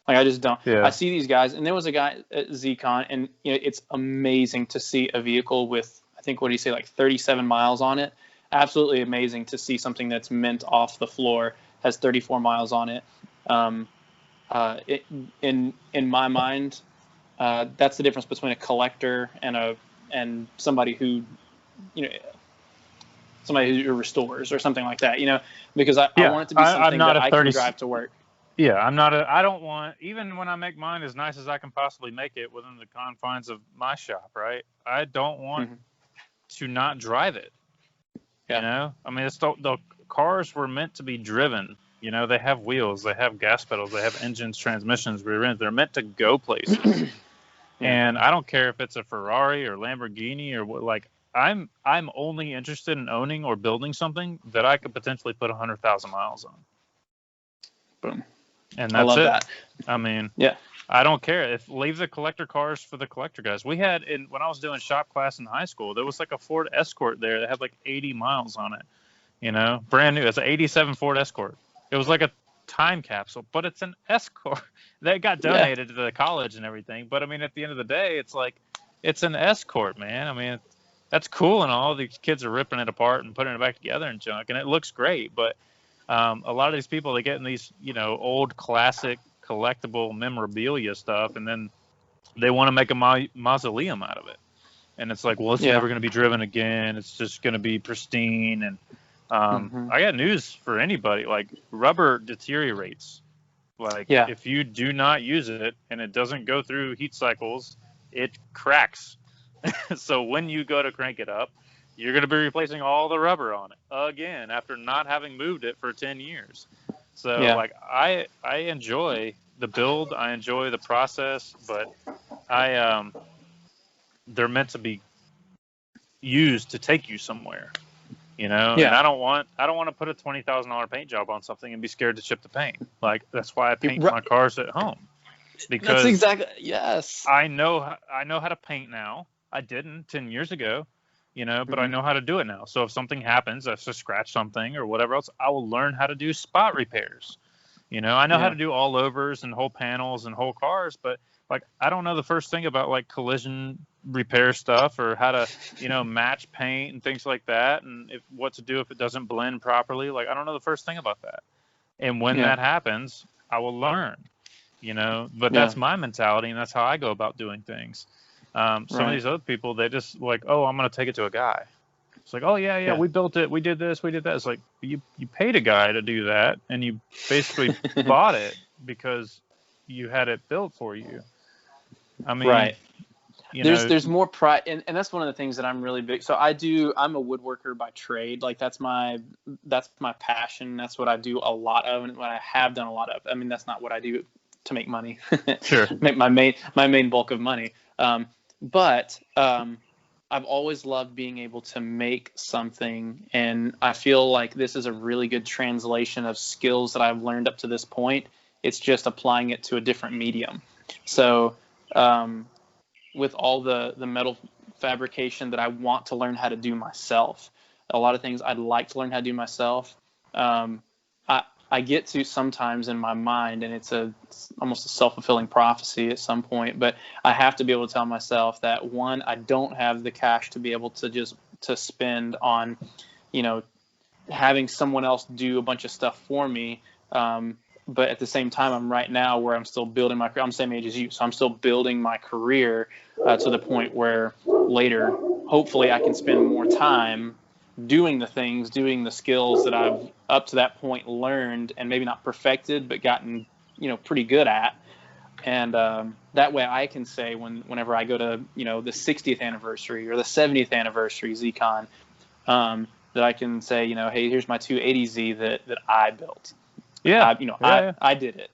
Like, I just don't. Yeah. I see these guys, and there was a guy at ZCon, and it's amazing to see a vehicle with, I think, what do you say, like 37 miles on it. Absolutely amazing to see something that's mint off the floor, has 34 miles on it. In my mind, that's the difference between a collector and somebody who, somebody who restores or something like that. Because I want it to be something that I can drive to work. Yeah, I don't want, even when I make mine as nice as I can possibly make it within the confines of my shop, right? I don't want to not drive it. Yeah. I mean, the cars were meant to be driven. They have wheels, they have gas pedals, they have engines, transmissions, rear ends. They're meant to go places. And I don't care if it's a Ferrari or Lamborghini or what. Like, I'm only interested in owning or building something that I could potentially put 100,000 miles on. Boom. And that's I love it. that. I mean, yeah. I don't care. Leave the collector cars for the collector guys. We had, when I was doing shop class in high school, there was like a Ford Escort there that had like 80 miles on it. Brand new. It's an 87 Ford Escort. It was like a time capsule, but it's an Escort that got donated to the college and everything. But I mean, at the end of the day, it's like, it's an Escort, man. I mean, that's cool and all. These kids are ripping it apart and putting it back together and junk, and it looks great. But a lot of these people, they get in these, old classic collectible memorabilia stuff, and then they want to make a mausoleum out of it. And it's like, well, it's never going to be driven again. It's just going to be pristine. And I got news for anybody. Like, rubber deteriorates. Like, if you do not use it and it doesn't go through heat cycles, it cracks. So when you go to crank it up, you're going to be replacing all the rubber on it again after not having moved it for 10 years. So, like, I enjoy the build. I enjoy the process, but they're meant to be used to take you somewhere, And I don't want to put a $20,000 paint job on something and be scared to chip the paint. Like, that's why I paint my cars at home, because that's exactly, yes. I know how to paint now. I didn't 10 years ago. But I know how to do it now. So if something happens, I have to scratch something or whatever else, I will learn how to do spot repairs. I know how to do all overs and whole panels and whole cars, but like, I don't know the first thing about like collision repair stuff or how to, match paint and things like that. And what to do if it doesn't blend properly. Like, I don't know the first thing about that. And when that happens, I will learn, but that's my mentality, and that's how I go about doing things. Some of these other people, they just like, oh, I'm going to take it to a guy. It's like, oh, yeah, we built it. We did this. We did that. It's like, you paid a guy to do that, and you basically bought it because you had it built for you. I mean, there's more pride. And that's one of the things that I'm really big. So I'm a woodworker by trade. Like, that's my passion. That's what I do a lot of, and what I have done a lot of. I mean, that's not what I do to make money. Sure. Make my main bulk of money. But I've always loved being able to make something, and I feel like this is a really good translation of skills that I've learned up to this point. It's just applying it to a different medium. So with all the metal fabrication that I want to learn how to do myself, a lot of things I'd like to learn how to do myself. I get to sometimes in my mind, and it's almost a self-fulfilling prophecy at some point, but I have to be able to tell myself that, one, I don't have the cash to be able to spend on, having someone else do a bunch of stuff for me. But at the same time, I'm right now where I'm still building my career. I'm the same age as you, so I'm still building my career to the point where later, hopefully, I can spend more time doing the skills that I've up to that point learned, and maybe not perfected, but gotten, pretty good at. And that way I can say whenever I go to, the 60th anniversary or the 70th anniversary ZCon, that I can say, hey, here's my 280Z that I built. Yeah. I did it.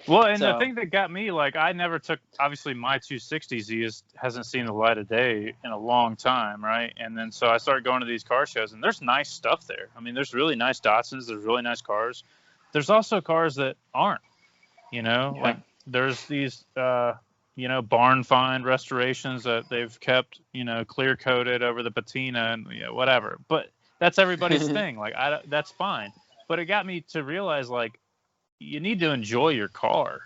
Well, and the thing that got me, like, I never took, obviously my 260Z hasn't seen the light of day in a long time, right? And then so I started going to these car shows, and there's nice stuff there. I mean, there's really nice Datsuns, there's really nice cars. There's also cars that aren't, like there's these, barn find restorations that they've kept, clear coated over the patina and whatever. But that's everybody's thing. Like, that's fine. but it got me to realize, like, you need to enjoy your car,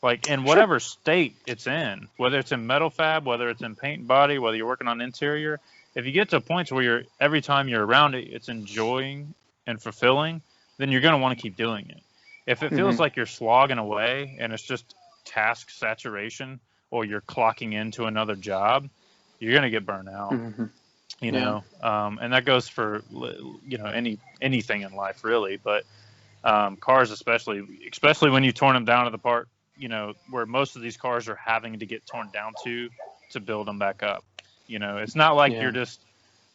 like in whatever state it's in, whether it's in metal fab, whether it's in paint and body, whether you're working on interior. If you get to points where you're every time you're around it, it's enjoying and fulfilling, then you're going to want to keep doing it. If it feels like you're slogging away and it's just task saturation, or you're clocking into another job, you're going to get burnt out. You know, and that goes for, you know, anything in life really, but cars especially when you torn them down to the part, you know, where most of these cars are having to get torn down to build them back up. You know, it's not like you're just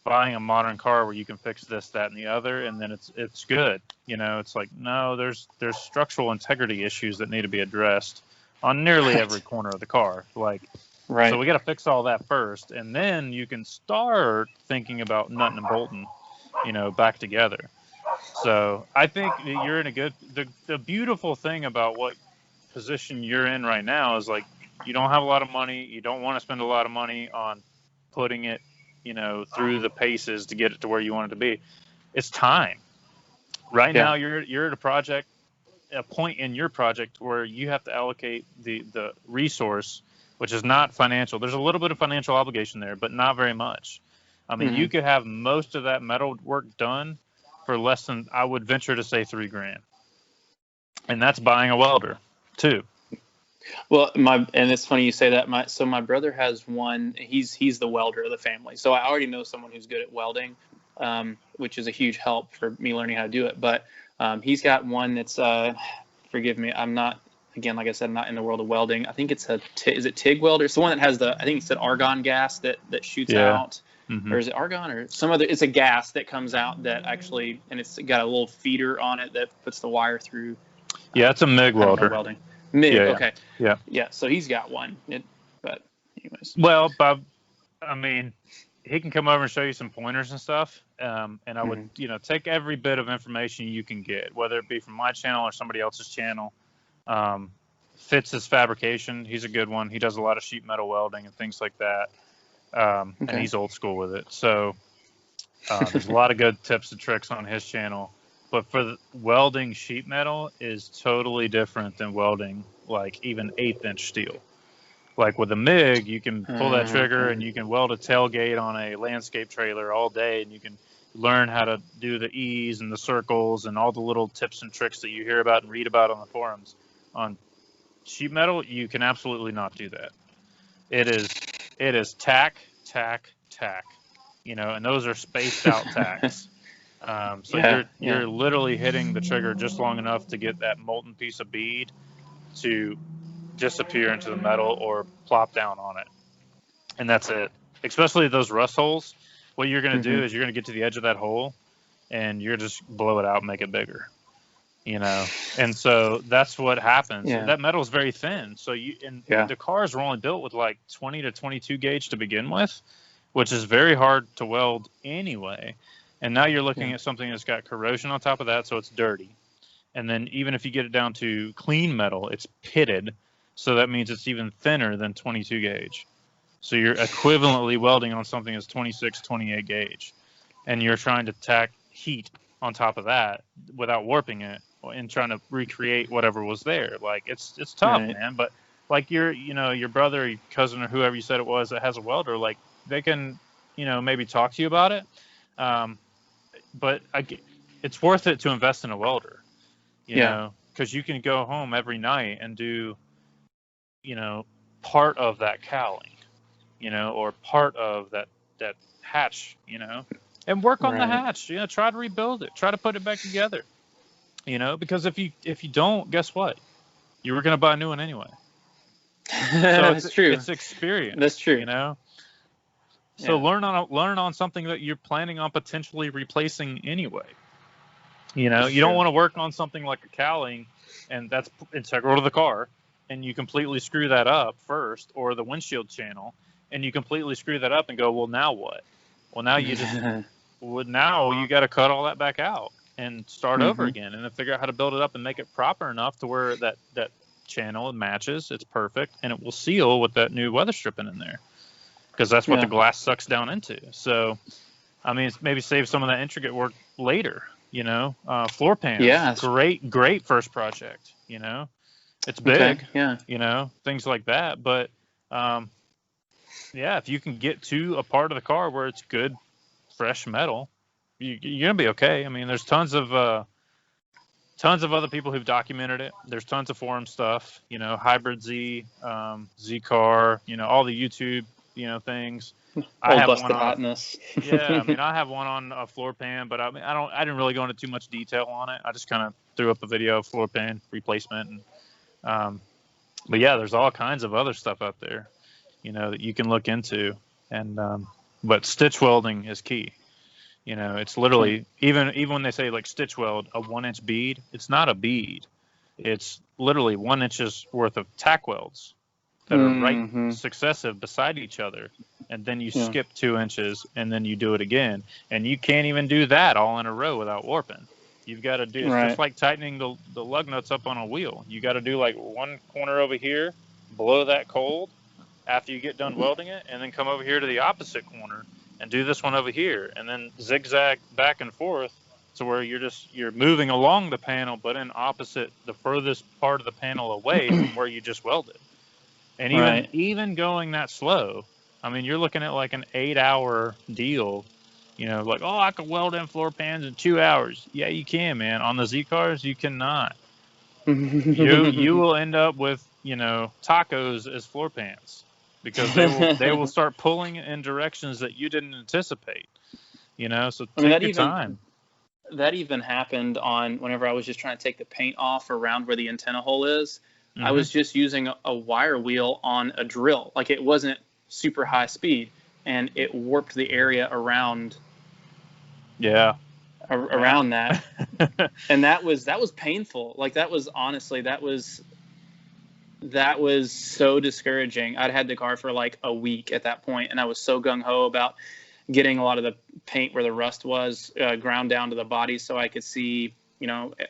buying a modern car where you can fix this, that, and the other, and then it's good. You know, it's like, no, there's structural integrity issues that need to be addressed on nearly every corner of the car. Like, so we got to fix all that first, and then you can start thinking about nutting and bolting, you know, back together. So I think you're in a good. The beautiful thing about what position you're in right now is, like, you don't have a lot of money. You don't want to spend a lot of money on putting it, you know, through the paces to get it to where you want it to be. It's time. Right now, you're at a point in your project where you have to allocate the resource, which is not financial. There's a little bit of financial obligation there, but not very much. I mean, you could have most of that metal work done for less than, I would venture to say, $3,000, and that's buying a welder too. Well, and it's funny you say that. My brother has one. He's the welder of the family, so I already know someone who's good at welding, which is a huge help for me learning how to do it. But he's got one that's, forgive me, I'm not, again, like I said, I'm not in the world of welding. I think it's is it TIG welder? It's the one that has I think it's an argon gas that shoots out. Or is it argon or some other? It's a gas that comes out that actually, and it's got a little feeder on it that puts the wire through. Yeah, it's a MIG welder. Welding. MIG, okay. Yeah. So he's got one. But anyways. Well, Bob, I mean, he can come over and show you some pointers and stuff. And I would, you know, take every bit of information you can get, whether it be from my channel or somebody else's channel. Fitz's Fabrication, he's a good one. He does a lot of sheet metal welding and things like that. And he's old school with it. So there's a lot of good tips and tricks on his channel. But for welding sheet metal is totally different than welding like even 1/8 inch steel. Like with a MIG, you can pull that trigger and you can weld a tailgate on a landscape trailer all day, and you can learn how to do the E's and the circles and all the little tips and tricks that you hear about and read about on the forums. On sheet metal, you can absolutely not do that. It is tack, tack, tack, you know, and those are spaced out tacks. So you're literally hitting the trigger just long enough to get that molten piece of bead to disappear into the metal or plop down on it, and that's it. Especially those rust holes, what you're going to do is you're going to get to the edge of that hole and you're just blow it out and make it bigger, you know. And so that's what happens. That metal is very thin, so the cars were only built with like 20 to 22 gauge to begin with, which is very hard to weld anyway. And now you're looking at something that's got corrosion on top of that, so it's dirty. And then even if you get it down to clean metal, it's pitted. So that means it's even thinner than 22 gauge. So you're equivalently welding on something that's 26, 28 gauge. And you're trying to tack heat on top of that without warping it and trying to recreate whatever was there. Like, it's tough, man. But like your brother, your cousin, or whoever you said it was that has a welder, like, they can, you know, maybe talk to you about it. But it's worth it to invest in a welder, you know, because you can go home every night and do, you know, part of that cowling, you know, or part of that hatch, you know, and work on the hatch, you know, try to rebuild it, try to put it back together, you know, because if you don't, guess what? You were going to buy a new one anyway. So That's true. It's experience. That's true. You know? So learn on something that you're planning on potentially replacing anyway. You know, you don't want to work on something like a cowling, and that's integral to the car, and you completely screw that up first, or the windshield channel, and you completely screw that up and go, well, now what? Well, now you just now you got to cut all that back out and start over again, and then figure out how to build it up and make it proper enough to where that channel matches, it's perfect, and it will seal with that new weather stripping in there. Because that's what the glass sucks down into. So, I mean, it's maybe save some of that intricate work later, Floor pans. Yeah. Great first project. It's big. Okay. Yeah. Things like that. But yeah, if you can get to a part of the car where it's good, fresh metal, you're gonna be okay. I mean, there's tons of other people who've documented it. There's tons of forum stuff. Hybrid Z, Z Car. All the YouTube things. I have Busted one on. Hotness. Yeah, I mean, I have one on a floor pan, but I mean, I didn't really go into too much detail on it. I just kind of threw up a video of floor pan replacement, and but yeah, there's all kinds of other stuff out there, that you can look into, and but stitch welding is key. It's literally even when they say like stitch weld a 1-inch bead, it's not a bead. It's literally 1 inch's worth of tack welds that are right successive beside each other, and then you skip 2 inches, and then you do it again, and you can't even do that all in a row without warping. You've got to do it's just like tightening the lug nuts up on a wheel. You got to do like one corner over here, blow that cold after you get done welding it, and then come over here to the opposite corner and do this one over here, and then zigzag back and forth to where you're moving along the panel, but in opposite the furthest part of the panel away from where you just welded. And even going that slow, I mean, you're looking at like an 8-hour deal, like, oh, I could weld in floor pans in 2 hours. Yeah, you can, man. On the Z cars, you cannot. You will end up with, tacos as floor pans, because they will start pulling in directions that you didn't anticipate. So take your time. That even happened on whenever I was just trying to take the paint off around where the antenna hole is. I was just using a wire wheel on a drill. Like, it wasn't super high speed, and it warped the area around. Yeah. Around that. And that was painful. Like, that was so discouraging. I'd had the car for like a week at that point, and I was so gung-ho about getting a lot of the paint where the rust was ground down to the body so I could see,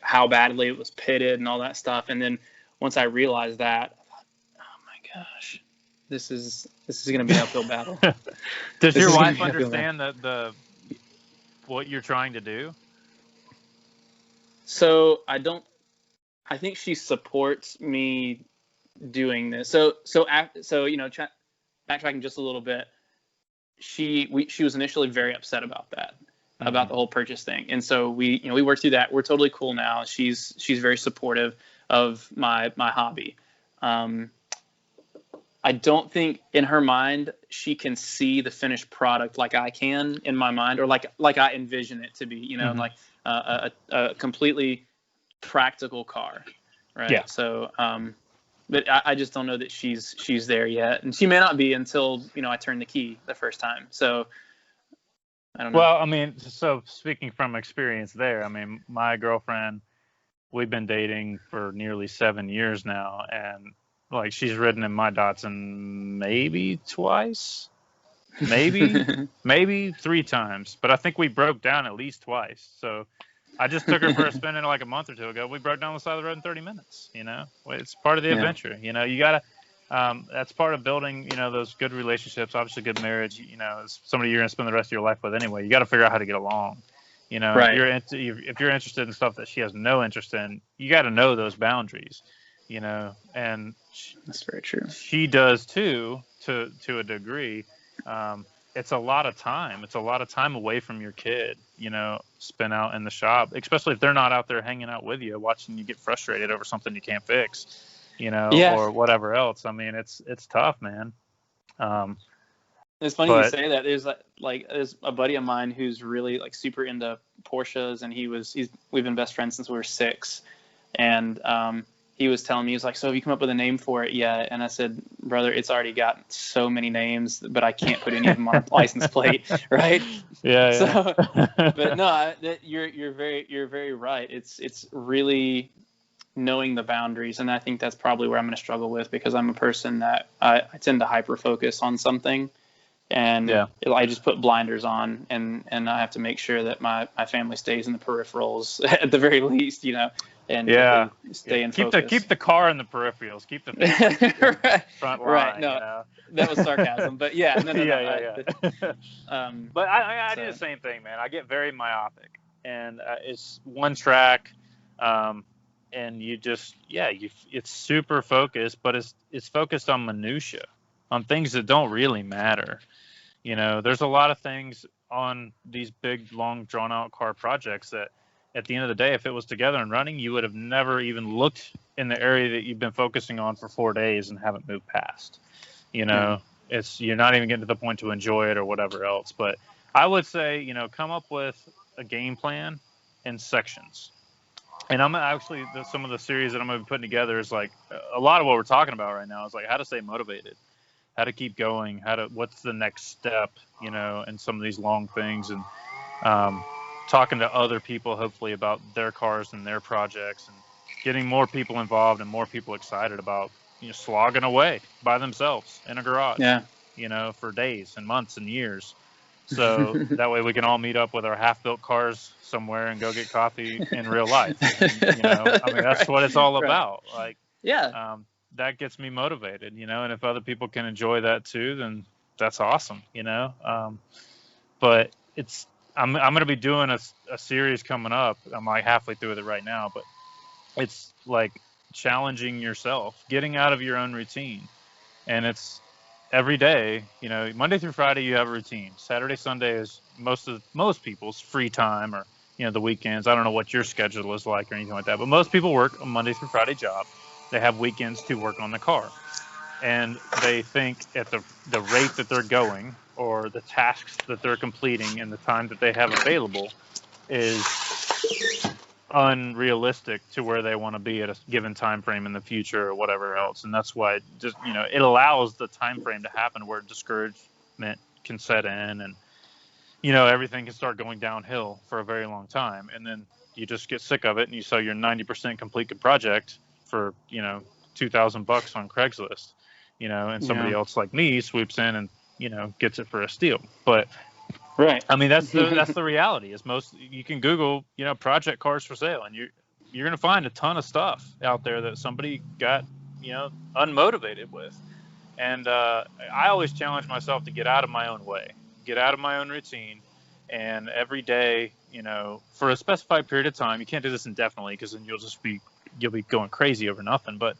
how badly it was pitted and all that stuff. And then once I realized that, I thought, oh my gosh, this is going to be an uphill battle. Does your wife understand what you're trying to do? So I think she supports me doing this. So backtracking just a little bit, she was initially very upset about that, about the whole purchase thing. And so we worked through that. We're totally cool now. She's very supportive of my hobby. I don't think in her mind she can see the finished product like I can in my mind, or like I envision it to be, like a completely practical car, right? Yeah. So, but I just don't know that she's there yet, and she may not be until I turn the key the first time. So I don't know. Well, I mean, so speaking from experience there, I mean, my girlfriend, we've been dating for nearly 7 years now, and like, she's ridden in my Datsun maybe twice, maybe 3 times, but I think we broke down at least twice. So I just took her for a spin in like a month or two ago. We broke down the side of the road in 30 minutes. It's part of the adventure. You gotta. That's part of building. Those good relationships. Obviously, good marriage. Is somebody you're gonna spend the rest of your life with anyway. You got to figure out how to get along. Right. If you're interested in stuff that she has no interest in, you got to know those boundaries. And that's very true. She does too, to a degree. It's a lot of time. It's a lot of time away from your kid, spent out in the shop, especially if they're not out there hanging out with you, watching you get frustrated over something you can't fix, or whatever else. I mean, it's tough, man. It's funny you say that. There's a buddy of mine who's really like super into Porsches, and we've been best friends since we were 6. And, he was telling me, he was like, so have you come up with a name for it yet? And I said, brother, it's already got so many names, but I can't put any of them on a license plate, right? Yeah. So, but no, you're very right. It's really knowing the boundaries, and I think that's probably where I'm going to struggle with, because I'm a person that I tend to hyper focus on something, and I just put blinders on, and I have to make sure that my family stays in the peripherals at the very least, and stay in focus. Keep the car in the peripherals. Keep the front line. Right. No, that was sarcasm. But yeah. No. But I do the same thing, man. I get very myopic. and it's one track, and you just it's super focused, but it's focused on minutia, on things that don't really matter. There's a lot of things on these big, long, drawn-out car projects that, at the end of the day, if it was together and running, you would have never even looked in the area that you've been focusing on for 4 days and haven't moved past. You're not even getting to the point to enjoy it or whatever else. But I would say, come up with a game plan in sections. And I'm actually, some of the series that I'm going to be putting together is like a lot of what we're talking about right now is like how to stay motivated, how to keep going, what's the next step, and some of these long things, and talking to other people, hopefully, about their cars and their projects, and getting more people involved and more people excited about, slogging away by themselves in a garage, for days and months and years. So that way we can all meet up with our half-built cars somewhere and go get coffee in real life. And, that's what it's all about. Like, that gets me motivated, and if other people can enjoy that too, then that's awesome, but I'm going to be doing a series coming up. I'm like halfway through with it right now, but it's like challenging yourself, getting out of your own routine. And it's every day, Monday through Friday, you have a routine. Saturday, Sunday is most people's free time, or, the weekends. I don't know what your schedule is like or anything like that, but most people work a Monday through Friday job. They have weekends to work on the car, and they think at the rate that they're going, or the tasks that they're completing and the time that they have available, is unrealistic to where they want to be at a given time frame in the future or whatever else. And that's why it allows the time frame to happen where discouragement can set in, and everything can start going downhill for a very long time, and then you just get sick of it and you sell your 90% complete project for $2,000 on Craigslist, and somebody else like me swoops in and gets it for a steal. But I mean, that's the reality. Is you can Google project cars for sale, and you're gonna find a ton of stuff out there that somebody got unmotivated with. And I always challenge myself to get out of my own way, get out of my own routine, and every day, for a specified period of time. You can't do this indefinitely, because then you'll be going crazy over nothing. But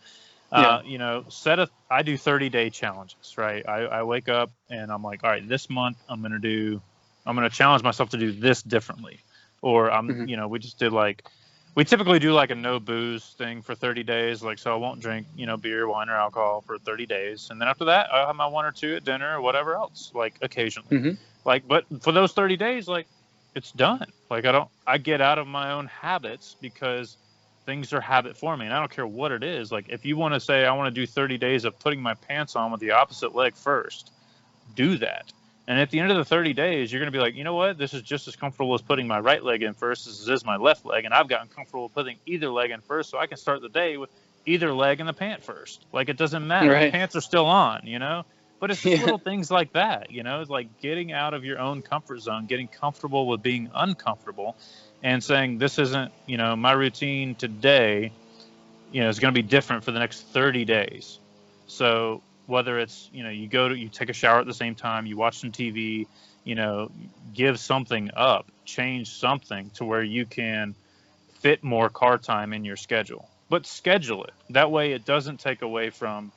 I do 30-day challenges, right? I wake up and I'm like, all right, this month I'm going to challenge myself to do this differently. Or we typically do like a no booze thing for 30 days. Like, so I won't drink, beer, wine, or alcohol for 30 days. And then after that, I'll have my 1 or 2 at dinner or whatever else, like occasionally. Like, but for those 30 days, like, it's done. Like, I get out of my own habits, because things are habit forming. I don't care what it is. Like, if you want to say, I want to do 30 days of putting my pants on with the opposite leg first, do that. And at the end of the 30 days, you're going to be like, you know what? This is just as comfortable as putting my right leg in first as it is my left leg. And I've gotten comfortable with putting either leg in first, so I can start the day with either leg in the pant first. Like, it doesn't matter. Right. The pants are still on, But it's just little things like that, It's like getting out of your own comfort zone, getting comfortable with being uncomfortable, and saying, this isn't, my routine today, is going to be different for the next 30 days. So whether it's, you take a shower at the same time, you watch some TV, give something up, change something to where you can fit more car time in your schedule, but schedule it. That way it doesn't take away from,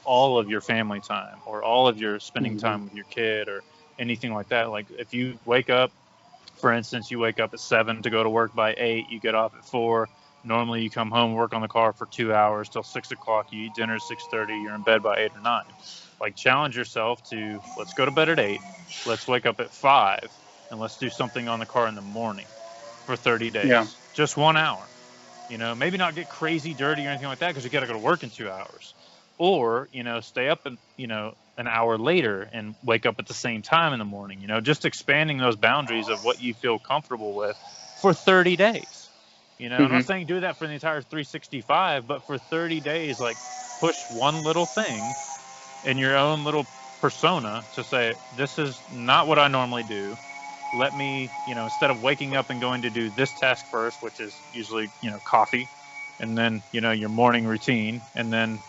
all of your family time, or all of your spending time with your kid, or anything like that. Like, if you wake up, for instance, you wake up at 7 to go to work by 8, you get off at 4. Normally you come home, work on the car for 2 hours till 6 o'clock. You eat dinner at 6:30. You're in bed by 8 or 9. Like, challenge yourself to, let's go to bed at 8. Let's wake up at 5, and let's do something on the car in the morning for 30 days. Yeah. Just 1 hour. Maybe not get crazy dirty or anything like that, because you got to go to work in 2 hours. Or, stay up and, an hour later and wake up at the same time in the morning. Just expanding those boundaries of what you feel comfortable with for 30 days. I'm not saying do that for the entire 365, but for 30 days, like, push one little thing in your own little persona to say, this is not what I normally do. Let me, instead of waking up and going to do this task first, which is usually, coffee, and then, your morning routine, and then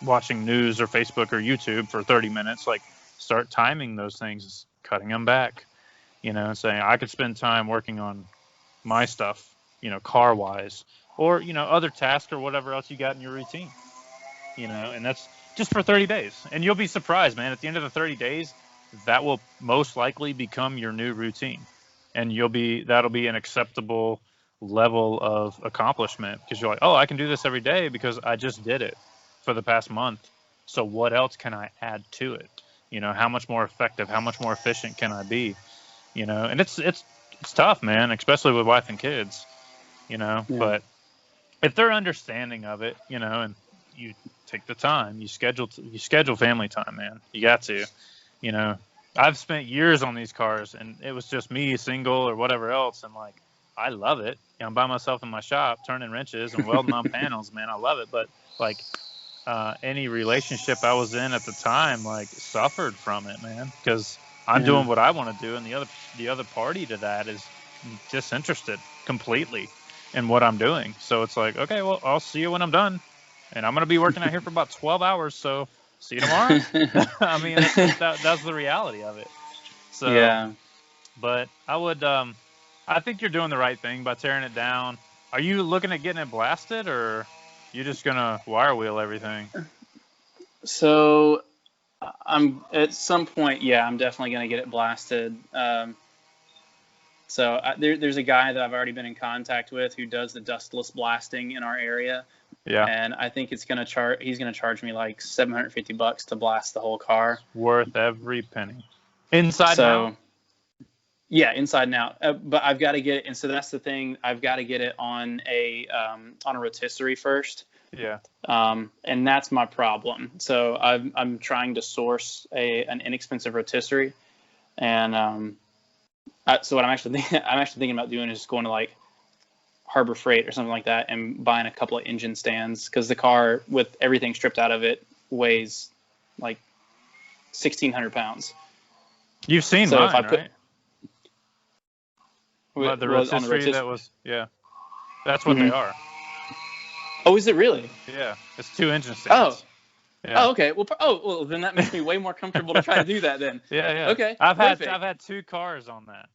watching news or Facebook or YouTube for 30 minutes, like, start timing those things, cutting them back, saying I could spend time working on my stuff, car wise, or other tasks or whatever else you got in your routine, and that's just for 30 days. And you'll be surprised, man. At the end of the 30 days, that will most likely become your new routine, and that'll be an acceptable level of accomplishment, because you're like, oh, I can do this every day because I just did it for the past month. So what else can I add to it? How much more effective, how much more efficient can I be? And it's tough, man, especially with wife and kids, Yeah. but if they're understanding of it, and you take the time, you schedule family time, man. You got to, I've spent years on these cars, and it was just me, single or whatever else, and like, I love it. I'm by myself in my shop turning wrenches and welding on panels, man. I love it. But like, any relationship I was in at the time, like, suffered from it, man, because I'm doing what I want to do, and the other party to that is disinterested completely in what I'm doing. So it's like, okay, well, I'll see you when I'm done, and I'm gonna be working out here for about 12 hours. So see you tomorrow. I mean, that's the reality of it. So Yeah. But I think you're doing the right thing by tearing it down. Are you looking at getting it blasted, or you just gonna wire wheel everything? So I'm at some point, I'm definitely going to get it blasted. There's a guy that I've already been in contact with who does the dustless blasting in our area. Yeah. And I think he's going to charge me like $750 to blast the whole car. Worth every penny. Inside and out? Yeah, inside and out. But I've got to get it, and so that's the thing. I've got to get it on a rotisserie first. Yeah. And that's my problem. So I'm trying to source an inexpensive rotisserie, and so what I'm actually thinking about doing is just going to like Harbor Freight or something like that and buying a couple of engine stands, because the car with everything stripped out of it weighs like 1,600 pounds. You've seen so mine, if I put, right? The rotisserie that was, that's what they are. Oh, is it really? Yeah, it's 2 engine stands. Oh, okay. Well, then that makes me way more comfortable to try to do that then. Yeah. Okay. I've had 2 cars on that.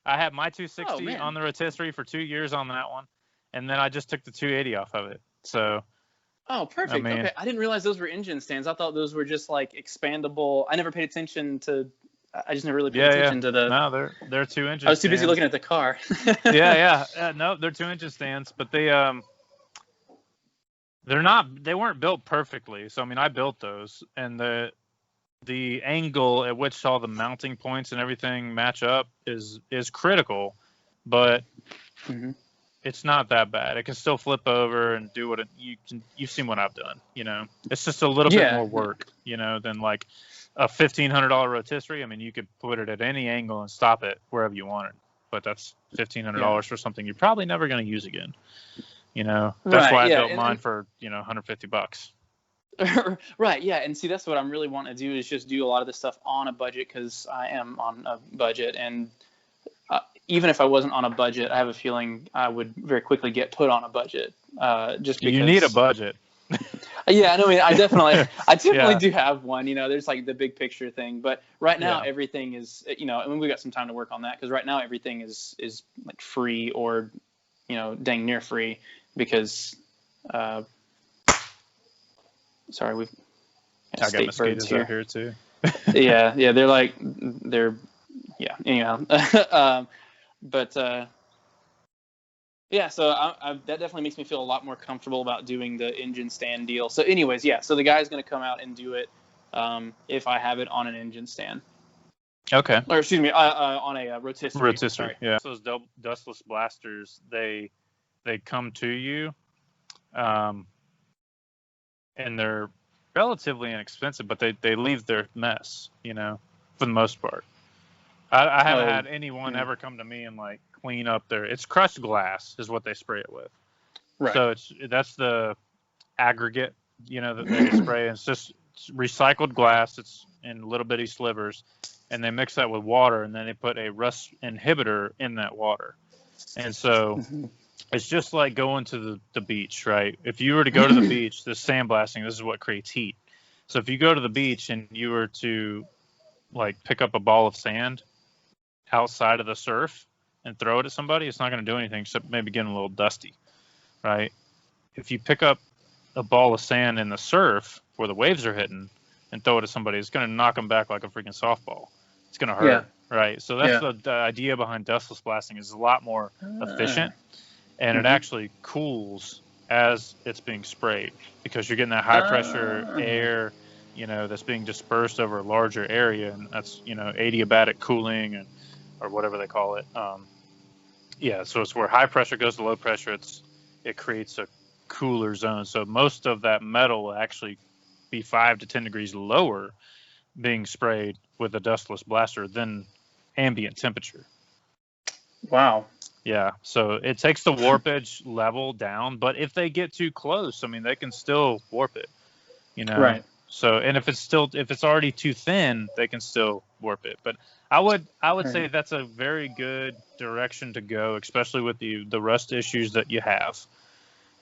I had my 260 Oh, on the rotisserie for 2 years on that one, and then I just took the 280 off of it. So. Oh, perfect. I mean, okay. I didn't realize those were engine stands. I thought those were just like expandable. I never paid attention to. I just never really paid attention to the. No, they're 2 engine. I was too busy looking at the car. No, they're 2 engine stands, but they they weren't built perfectly. So I mean, I built those, and the angle at which all the mounting points and everything match up is critical, but it's not that bad. It can still flip over and do what you've seen what I've done. It's just a little bit more work, than like a $1,500 rotisserie. I mean, you could put it at any angle and stop it wherever you wanted, but that's $1,500 for something you're probably never going to use again. That's why I built mine for $150. Right. Yeah. And see, that's what I'm really wanting to do, is just do a lot of this stuff on a budget, because I am on a budget. And even if I wasn't on a budget, I have a feeling I would very quickly get put on a budget. Just because you need a budget. Yeah, I mean, I definitely do have one. There's like the big picture thing, but right now everything is, I mean, we got some time to work on that, because right now everything is like free, or dang near free, because sorry, we've got mosquitoes out here too. yeah, anyhow. But so that definitely makes me feel a lot more comfortable about doing the engine stand deal. So anyways, so the guy's going to come out and do it if I have it on an engine stand. Okay. Or excuse me, on a rotisserie. Rotisserie, yeah. Those dustless blasters, they come to you, and they're relatively inexpensive, but they leave their mess, for the most part. I haven't had anyone ever come to me and like clean up it's crushed glass is what they spray it with. Right. So that's the aggregate, that they spray. It's just recycled glass. It's in little bitty slivers, and they mix that with water, and then they put a rust inhibitor in that water. And so it's just like going to the beach, right? If you were to go to the beach, the sandblasting, this is what creates heat. So if you go to the beach and you were to like pick up a ball of sand outside of the surf, and throw it at somebody, it's not going to do anything except maybe get them a little dusty, right? If you pick up a ball of sand in the surf where the waves are hitting and throw it at somebody, it's going to knock them back like a freaking softball. It's going to hurt, right? So that's the idea behind dustless blasting, is a lot more efficient, and it actually cools as it's being sprayed, because you're getting that high pressure air, that's being dispersed over a larger area, and that's, adiabatic cooling, and or whatever they call it. So it's where high pressure goes to low pressure. It creates a cooler zone. So most of that metal will actually be 5 to 10 degrees lower being sprayed with a dustless blaster than ambient temperature. Wow. Yeah, so it takes the warpage level down, but if they get too close, I mean, they can still warp it, Right. So, and if it's already too thin, they can still warp it. But I would say that's a very good direction to go, especially with the rust issues that you have.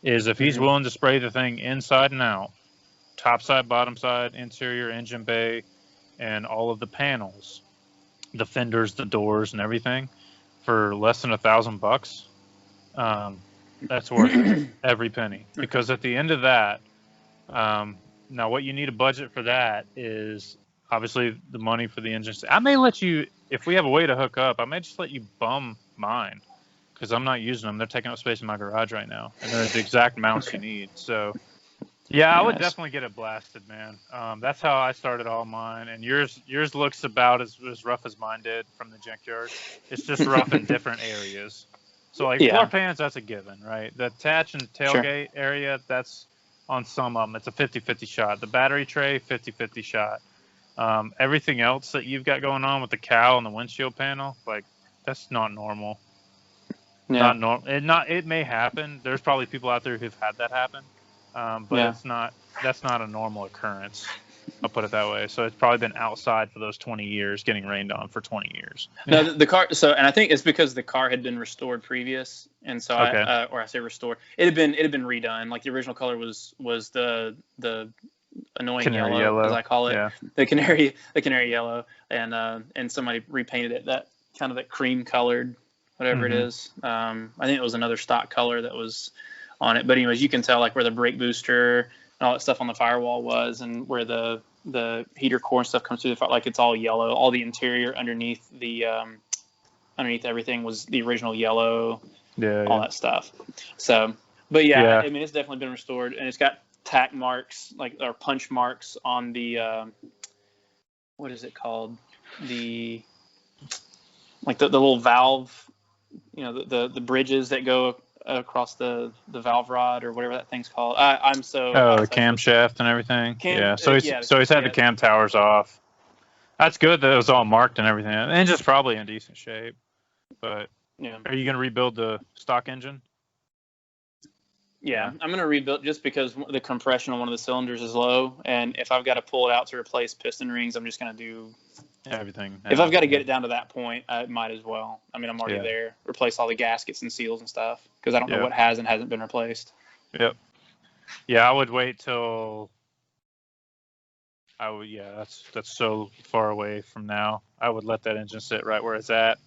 Is if he's willing to spray the thing inside and out, top side, bottom side, interior, engine bay, and all of the panels, the fenders, the doors, and everything, for less than $1,000, that's worth every penny. Because at the end of that, now what you need a budget for that is obviously the money for the engine. I may let you, if we have a way to hook up, I may just let you bum mine, because I'm not using them. They're taking up space in my garage right now, and they're the exact mounts you need. So, yeah, I would definitely get it blasted, man. That's how I started all mine, and yours looks about as rough as mine did from the junkyard. It's just rough in different areas. So, like floor pans, that's a given, right? The attach and tailgate area, that's on some of them. It's a 50-50 shot. The battery tray, 50-50 shot. Everything else that you've got going on with the cowl and the windshield panel, like, that's not normal. Yeah. Not normal. It may happen. There's probably people out there who've had that happen, but that's not a normal occurrence. I'll put it that way. So it's probably been outside for those 20 years, getting rained on for 20 years. No, the car. So, and I think it's because the car had been restored previous, and so I say restored. It had been redone. Like the original color was the annoying Canary yellow, as I call it, yeah. the canary yellow, and somebody repainted it that kind of that cream colored, whatever it is. I think it was another stock color that was on it. But anyways, you can tell like where the brake booster and all that stuff on the firewall was, and where the heater core and stuff comes through the fire, like it's all yellow. All the interior underneath underneath everything was the original yellow. All that stuff. So, but I mean, it's definitely been restored, and it's got tack marks, or punch marks on the what is it called? The little valve, the bridges that go across the valve rod or whatever that thing's called. I'm so the camshaft and everything. So he's had the cam towers off. That's good that it was all marked and everything. The engine's probably in decent shape. But are you going to rebuild the stock engine? Yeah, I'm going to rebuild just because the compression on one of the cylinders is low, and if I've got to pull it out to replace piston rings, I'm just going to do everything. If I've got to get it down to that point, I might as well. I mean, I'm already there. Replace all the gaskets and seals and stuff, because I don't know what has and hasn't been replaced. Yep. Yeah, I would wait till that's so far away from now. I would let that engine sit right where it's at.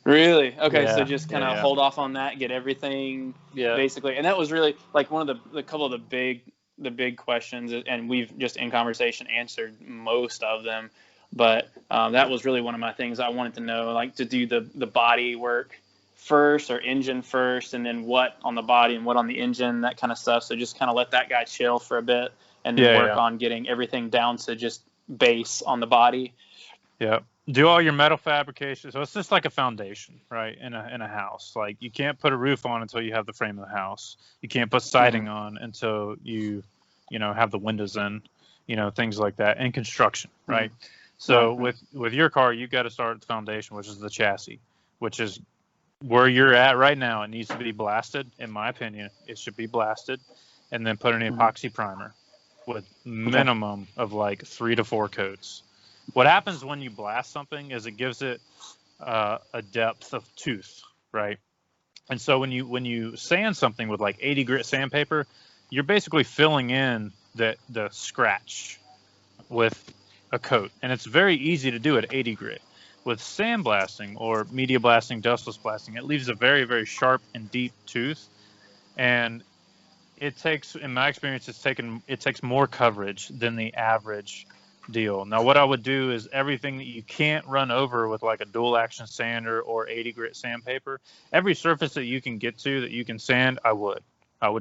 Really? Okay, so just kind of hold off on that, get everything basically. And that was really like one of the couple of the big questions, and we've just in conversation answered most of them. But that was really one of my things I wanted to know, like to do the body work first or engine first, and then what on the body and what on the engine, that kind of stuff. So just kind of let that guy chill for a bit, and then work on getting everything down to just base on the body. Yeah. Do all your metal fabrication. So it's just like a foundation, right? In a house. Like you can't put a roof on until you have the frame of the house. You can't put siding on until you have the windows in, things like that. And construction, right? So with your car, you got to start at the foundation, which is the chassis, which is where you're at right now. It needs to be blasted, in my opinion. It should be blasted, and then put in an epoxy primer with minimum of like 3 to 4 coats. What happens when you blast something is it gives it a depth of tooth, right? And so when you sand something with like 80 grit sandpaper, you're basically filling in the scratch with a coat, and it's very easy to do at 80 grit. With sandblasting or media blasting, dustless blasting, it leaves a very, very sharp and deep tooth, and it takes, in my experience, it takes more coverage than the average deal. Now, what I would do is everything that you can't run over with like a dual action sander or 80 grit sandpaper, every surface that you can get to that you can sand, I would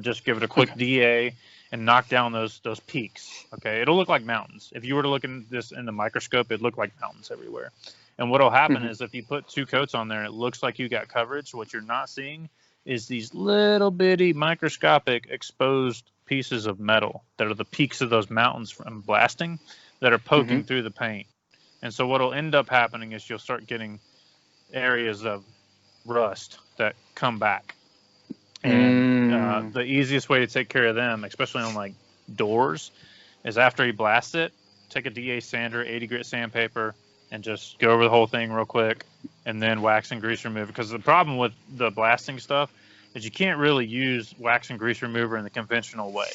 just give it a quick DA and knock down those peaks. Okay, it'll look like mountains. If you were to look at this in the microscope, it'd look like mountains everywhere. And what'll happen is if you put 2 coats on there and it looks like you got coverage, what you're not seeing is these little bitty microscopic exposed pieces of metal that are the peaks of those mountains from blasting that are poking through the paint. And so what'll end up happening is you'll start getting areas of rust that come back. And the easiest way to take care of them, especially on like doors, is after you blast it, take a DA sander, 80 grit sandpaper, and just go over the whole thing real quick, and then wax and grease remover. Because the problem with the blasting stuff is you can't really use wax and grease remover in the conventional way.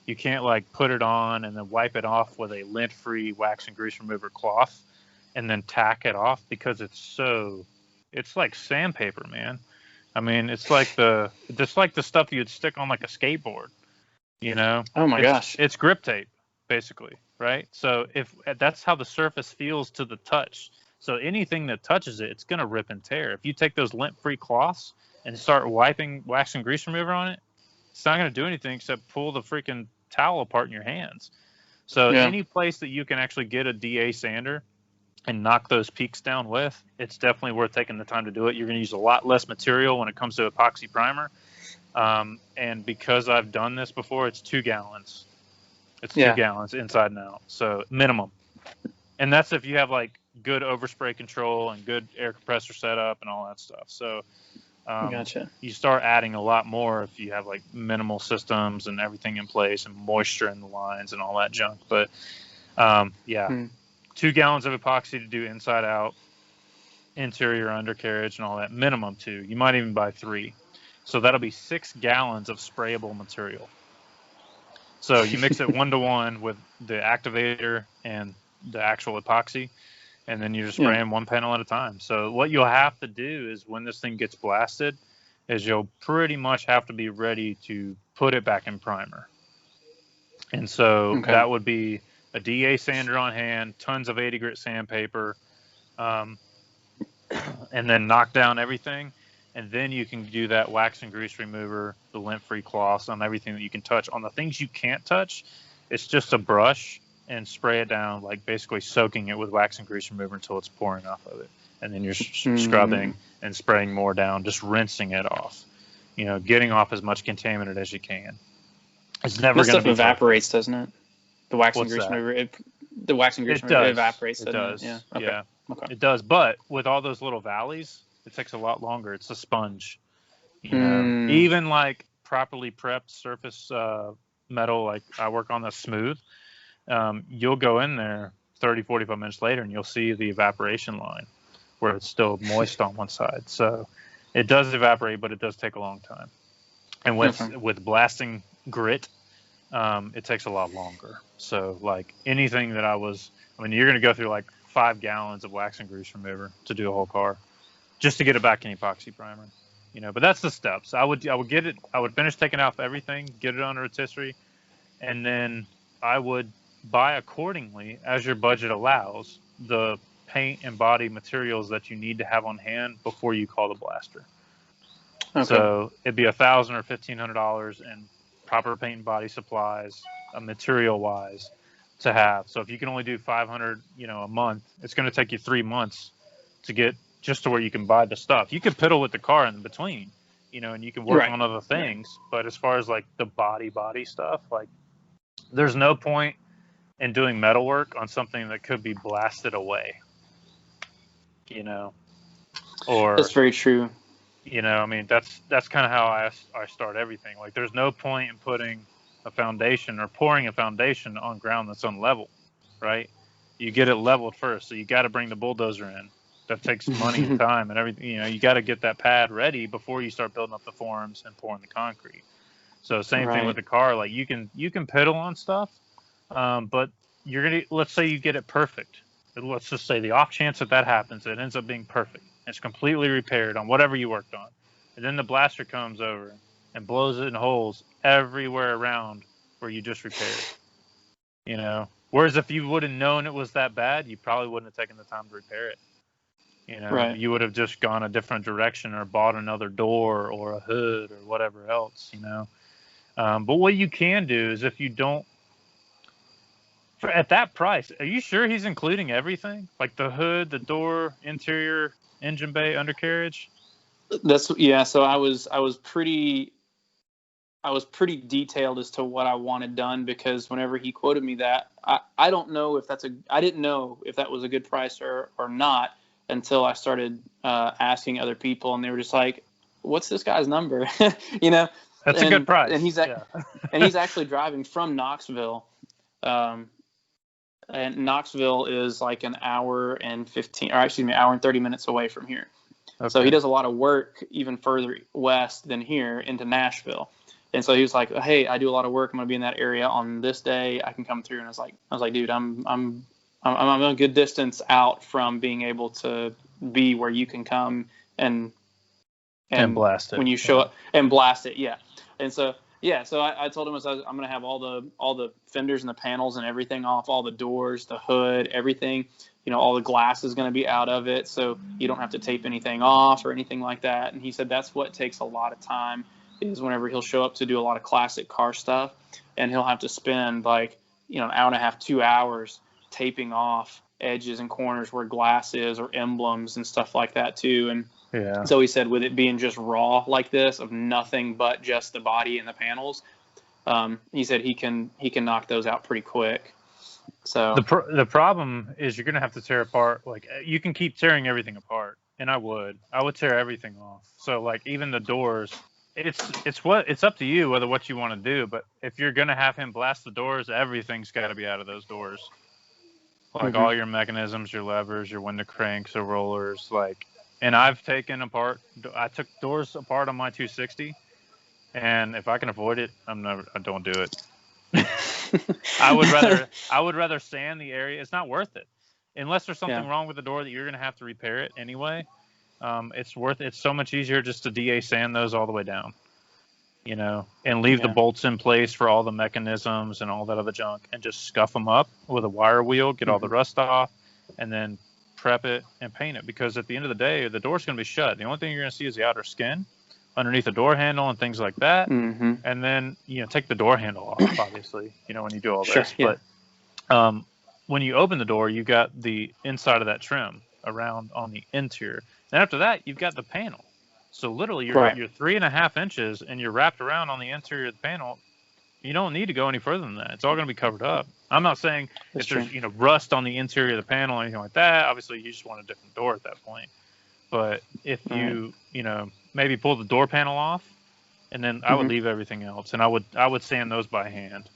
You can't like put it on and then wipe it off with a lint-free wax and grease remover cloth and then tack it off, because it's like sandpaper, man. I mean, it's like the stuff you'd stick on like a skateboard, you know? Oh my gosh. It's grip tape, basically, right? So if that's how the surface feels to the touch. So anything that touches it, it's going to rip and tear. If you take those lint-free cloths and start wiping wax and grease remover on it, it's not going to do anything except pull the freaking towel apart in your hands. So any place that you can actually get a DA sander and knock those peaks down with, it's definitely worth taking the time to do it. You're going to use a lot less material when it comes to epoxy primer. And because I've done this before, it's 2 gallons. It's 2 gallons inside and out. So minimum. And that's if you have like good overspray control and good air compressor setup and all that stuff. So Gotcha. You start adding a lot more if you have like minimal systems and everything in place and moisture in the lines and all that junk. But 2 gallons of epoxy to do inside out, interior undercarriage and all that. Minimum 2. You might even buy 3. So that'll be 6 gallons of sprayable material. So you mix it 1-to-1 with the activator and the actual epoxy, and then you're just spraying one panel at a time. So what you'll have to do is when this thing gets blasted is you'll pretty much have to be ready to put it back in primer. And so that would be a DA sander on hand, tons of 80 grit sandpaper, and then knock down everything. And then you can do that wax and grease remover, the lint-free cloths on everything that you can touch. On the things you can't touch, it's just a brush and spray it down, like basically soaking it with wax and grease remover until it's pouring off of it. And then you're scrubbing and spraying more down, just rinsing it off. You know, getting off as much contaminant as you can. It's never going to be evaporates, doesn't it? The wax and grease remover. The wax and grease remover evaporates. It does. Yeah. Okay. It does. But with all those little valleys, it takes a lot longer. It's a sponge. You know, even like properly prepped surface metal, like I work on the smooth. You'll go in there 30, 45 minutes later and you'll see the evaporation line where it's still moist on one side. So it does evaporate, but it does take a long time. And with blasting grit, it takes a lot longer. So like anything that you're going to go through like 5 gallons of wax and grease remover to do a whole car just to get it back in epoxy primer, you know, but that's the steps. I would finish taking off everything, get it on a rotisserie, and then I would buy accordingly as your budget allows the paint and body materials that you need to have on hand before you call the blaster. So it'd be $1,000 or $1,500 in proper paint and body supplies, material wise, to have. So if you can only do 500, a month, it's going to take you 3 months to get just to where you can buy the stuff. You can piddle with the car in between, and you can work on other things. But as far as like the body stuff, like there's no point in doing metal work on something that could be blasted away, or that's very true. That's kind of how I start everything. Like there's no point in putting a foundation or pouring a foundation on ground that's unlevel, right? You get it leveled first. So you got to bring the bulldozer in. That takes money and time and everything. You got to get that pad ready before you start building up the forms and pouring the concrete. So same thing with the car. Like you can pedal on stuff, but let's say you get it perfect. let's just say the off chance that happens, it ends up being perfect. It's completely repaired on whatever you worked on. And then the blaster comes over and blows it in holes everywhere around where you just repaired. You know, whereas if you would have known it was that bad, you probably wouldn't have taken the time to repair it. You know, Right. you would have just gone a different direction or bought another door or a hood or whatever else, you know. But what you can do is if you don't, at that price, are you sure he's including everything? Like the hood, the door, interior, engine bay, undercarriage? So I was pretty detailed as to what I wanted done, because whenever he quoted me that, I don't know if I didn't know if that was a good price or not until I started asking other people, and they were just like, "What's this guy's number?" You know, That's a good price. And he's and he's actually driving from Knoxville. And Knoxville is like an hour and 30 minutes away from here. Okay. So he does a lot of work even further west than here into Nashville. And so he was like, "Hey, I do a lot of work. I'm going to be in that area on this day. I can come through." And I was like, "Dude, I'm a good distance out from being able to be where you can come and blast it when you show up and blast it." Yeah. And so I told him I'm going to have all the fenders and the panels and everything off, all the doors, the hood, everything. You know, all the glass is going to be out of it, so you don't have to tape anything off or anything like that. And he said that's what takes a lot of time, is whenever he'll show up to do a lot of classic car stuff, and he'll have to spend like, you know, an hour and a half, 2 hours taping off edges and corners where glass is, or emblems and stuff like that too. And so he said with it being just raw like this, of nothing but just the body and the panels, he said he can knock those out pretty quick. So the problem is you're going to have to tear apart. Like, you can keep tearing everything apart, and I would tear everything off. So like even the doors, it's up to you whether what you want to do. But if you're going to have him blast the doors, everything's got to be out of those doors. Like all your mechanisms, your levers, your window cranks, or rollers. Like, and I took doors apart on my 260, and if I can avoid it, I don't do it. I would rather sand the area. It's not worth it unless there's something wrong with the door that you're going to have to repair it anyway. It's so much easier just to DA sand those all the way down, you know, and leave the bolts in place for all the mechanisms and all that other junk, and just scuff them up with a wire wheel, get all the rust off, and then prep it and paint it. Because at the end of the day, the door's going to be shut. The only thing you're going to see is the outer skin underneath the door handle and things like that. And then, you know, take the door handle off, obviously, you know, when you do all this. But when you open the door, you got the inside of that trim around on the interior. And after that, you've got the panel. So literally you're 3.5 inches and you're wrapped around on the interior of the panel. You don't need to go any further than that. It's all going to be covered up. I'm not saying if there's, you know, rust on the interior of the panel or anything like that. Obviously, you just want a different door at that point. But if you know, maybe pull the door panel off, and then I would leave everything else, and I would sand those by hand,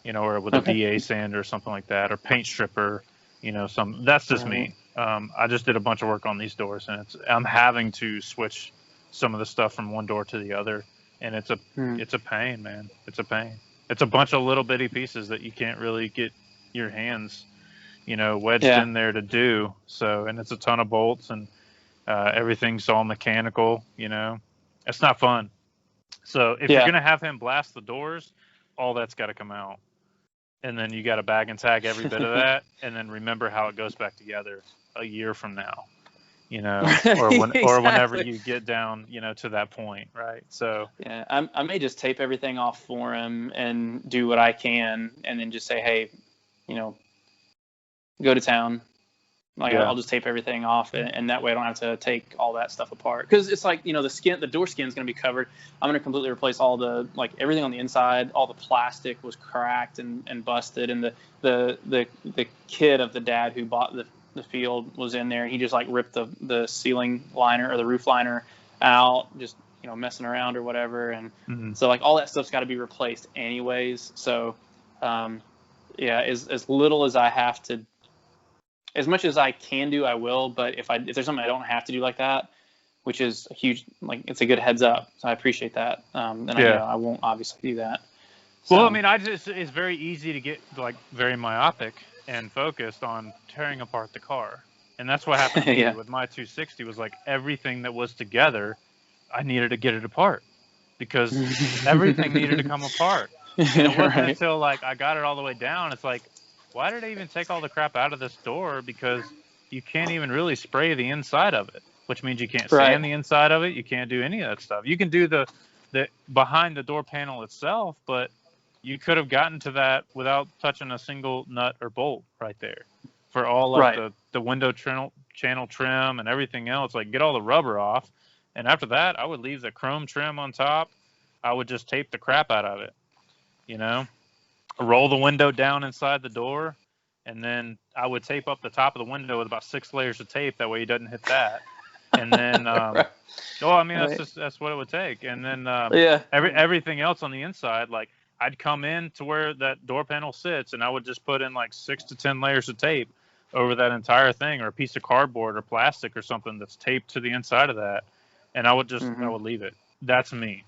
you know, or with a DA sander or something like that, or paint stripper, you know. That's just me. I just did a bunch of work on these doors, and I'm having to switch some of the stuff from one door to the other, and it's a pain, man. It's a pain. It's a bunch of little bitty pieces that you can't really get your hands, you know, wedged in there to do. So, and it's a ton of bolts, and everything's all mechanical, you know. It's not fun. So if you're going to have him blast the doors, all that's got to come out. And then you got to bag and tag every bit of that, and then remember how it goes back together a year from now, you know, or whenever you get down, you know, to that point, right? So I may just tape everything off for him and do what I can, and then just say, hey, you know, go to town. Like, I'll just tape everything off, and that way I don't have to take all that stuff apart. Because it's like, you know, the door skin's going to be covered. I'm going to completely replace all the, like, everything on the inside. All the plastic was cracked and busted, and the kid of the dad who bought the field was in there. He just, like, ripped the ceiling liner or the roof liner out, just, you know, messing around or whatever. And so, like, all that stuff's got to be replaced anyways. So, as little as I have to, as much as I can do, I will. But if there's something I don't have to do like that, which is a huge, like, it's a good heads up. So I appreciate that. Then I won't obviously do that. So. Well, I mean, it's very easy to get, like, very myopic and focused on tearing apart the car. And that's what happened to me Yeah. with my 260 was like everything that was together, I needed to get it apart because everything needed to come apart. And it wasn't Right. until like I got it all the way down, it's like, why did I even take all the crap out of this door? Because you can't even really spray the inside of it, which means you can't Right. sand the inside of it. You can't do any of that stuff. You can do the behind the door panel itself, but you could have gotten to that without touching a single nut or bolt right there for all like Right. the window channel trim and everything else. Like get all the rubber off, and after that, I would leave the chrome trim on top. I would just tape the crap out of it, you know, roll the window down inside the door, and then I would tape up the top of the window with about 6 layers of tape. That way he doesn't hit that. And then, Right. oh, I mean, Right. that's what it would take. And then Yeah. everything else on the inside, like I'd come in to where that door panel sits, and I would just put in like 6 to 10 layers of tape over that entire thing, or a piece of cardboard or plastic or something that's taped to the inside of that, and I would just I would leave it. That's me,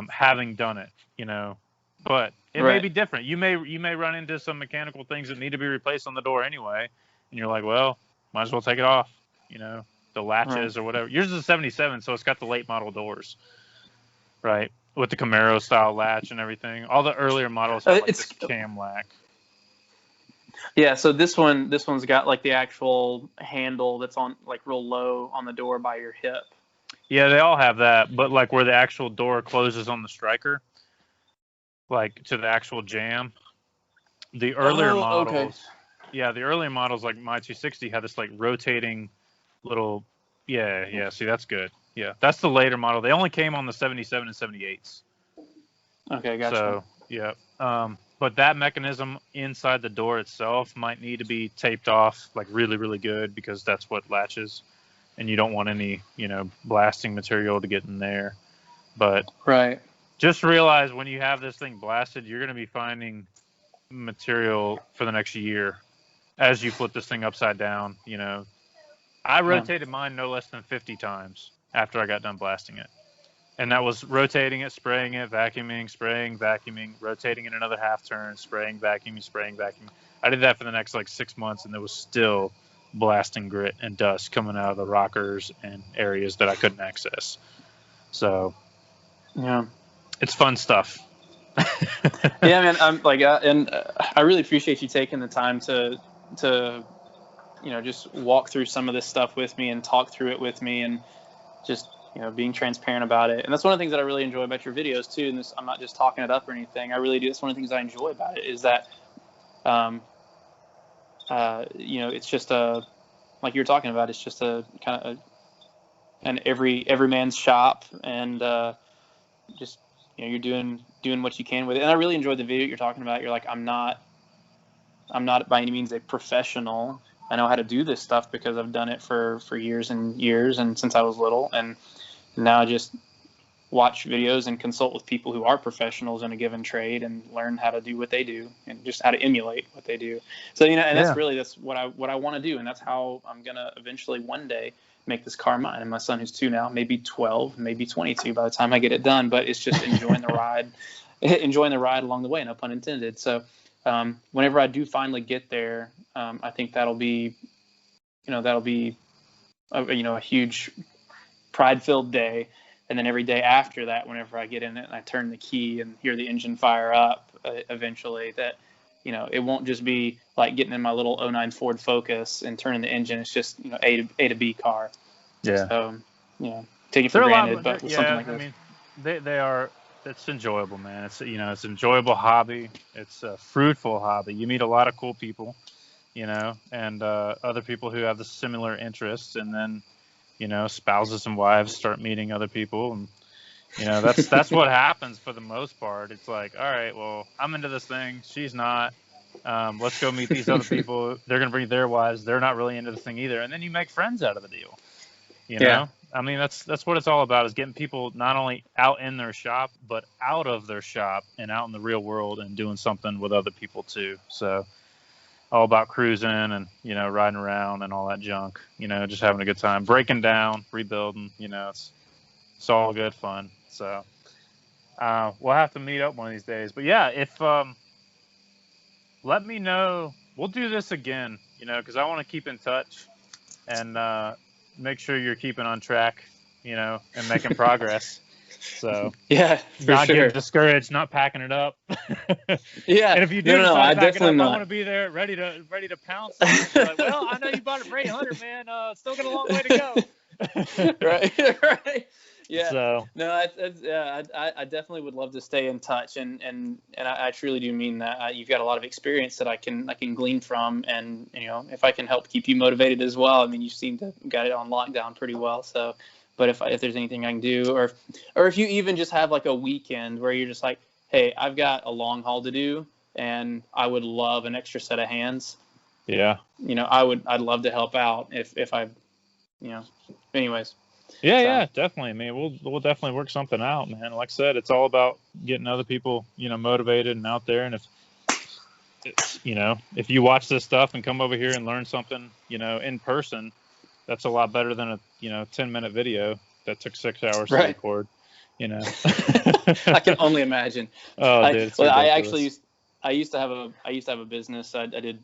having done it, you know. But it may Right. be different. You may run into some mechanical things that need to be replaced on the door anyway, and you're like, well, might as well take it off, you know, the latches or whatever. Yours is a 77, so it's got the late model doors, right, with the Camaro style latch and everything. All the earlier models have like It's this cam lack. Yeah, so this one's got like the actual handle that's on like real low on the door by your hip. Yeah, they all have that, but like where the actual door closes on the striker, like to the actual jam. The earlier models, yeah, the earlier models like my 260 had this like rotating little, yeah. See, that's good. Yeah, that's the later model. They only came on the 77 and 78s. Okay, gotcha. So yeah, but that mechanism inside the door itself might need to be taped off like really, really good because that's what latches, and you don't want any, you know, blasting material to get in there. But Right. just realize when you have this thing blasted, you're going to be finding material for the next year as you flip this thing upside down. You know, I rotated mine no less than 50 times after I got done blasting it. And that was rotating it, spraying it, vacuuming, spraying, vacuuming, rotating it another half turn, spraying, vacuuming, spraying, vacuuming. I did that for the next like 6 months, and there was still blasting grit and dust coming out of the rockers and areas that I couldn't access. So, Yeah. it's fun stuff. Yeah, man. I'm like, I really appreciate you taking the time to, you know, just walk through some of this stuff with me and talk through it with me, and just, you know, being transparent about it. And that's one of the things that I really enjoy about your videos too. And this, I'm not just talking it up or anything. I really do. That's one of the things I enjoy about it is that, you know, it's just like you were talking about, it's just a kind of an every man's shop, and just, you know, you're doing what you can with it. And I really enjoyed the video you're talking about. You're like, I'm not by any means a professional. I know how to do this stuff because I've done it for years and years, and since I was little, and now I just watch videos and consult with people who are professionals in a given trade and learn how to do what they do and just how to emulate what they do. So, you know, and that's what I want to do. And that's how I'm going to eventually one day make this car mine. And my son, who's 2 now, maybe 12, maybe 22 by the time I get it done, but it's just enjoying the ride along the way, no pun intended. So, whenever I do finally get there, I think that'll be a huge pride-filled day. And then every day after that, whenever I get in it and I turn the key and hear the engine fire up, eventually, that, you know, it won't just be like getting in my little '09 Ford Focus and turning the engine. It's just, you know, A to B car. Yeah. So, you know, take it for granted, but with something like this. I mean, they are. It's enjoyable, man. It's, you know, it's an enjoyable hobby. It's a fruitful hobby. You meet a lot of cool people, you know, and other people who have the similar interests, and then, you know, spouses and wives start meeting other people, and, you know, that's what happens for the most part. It's like, all right, well, I'm into this thing, she's not. Let's go meet these other people. They're gonna bring their wives. They're not really into the thing either, and then you make friends out of the deal. You know, I mean, that's what it's all about, is getting people not only out in their shop, but out of their shop and out in the real world and doing something with other people too. So, all about cruising and, you know, riding around and all that junk, you know, just having a good time, breaking down, rebuilding, you know, it's all good fun. So, we'll have to meet up one of these days. But yeah, if let me know we'll do this again, you know, because I want to keep in touch and make sure you're keeping on track, you know, and making progress. So Yeah, for not sure. getting discouraged, not packing it up. Yeah. And if you do no, decide I to pack it definitely up, not. I want to be there, ready to pounce on it. Like, well, I know you bought it for $800, man. Still got a long way to go. Right. Right. Yeah. So No, yeah, I definitely would love to stay in touch, and I truly do mean that. You've got a lot of experience that I can glean from, and you know, if I can help keep you motivated as well. I mean, you seem to have got it on lockdown pretty well. So, but if there's anything I can do, or if you even just have like a weekend where you're just like, hey, I've got a long haul to do, and I would love an extra set of hands. yeah. You know, I'd love to help out if I, you know, anyways. Yeah, So. yeah, definitely. I mean, we'll definitely work something out, man. Like I said, it's all about getting other people, you know, motivated and out there. And if you watch this stuff and come over here and learn something, you know, in person, that's a lot better than a 10-minute video that took 6 hours to record. You know, I can only imagine. Oh, dude, I used to have a business. I did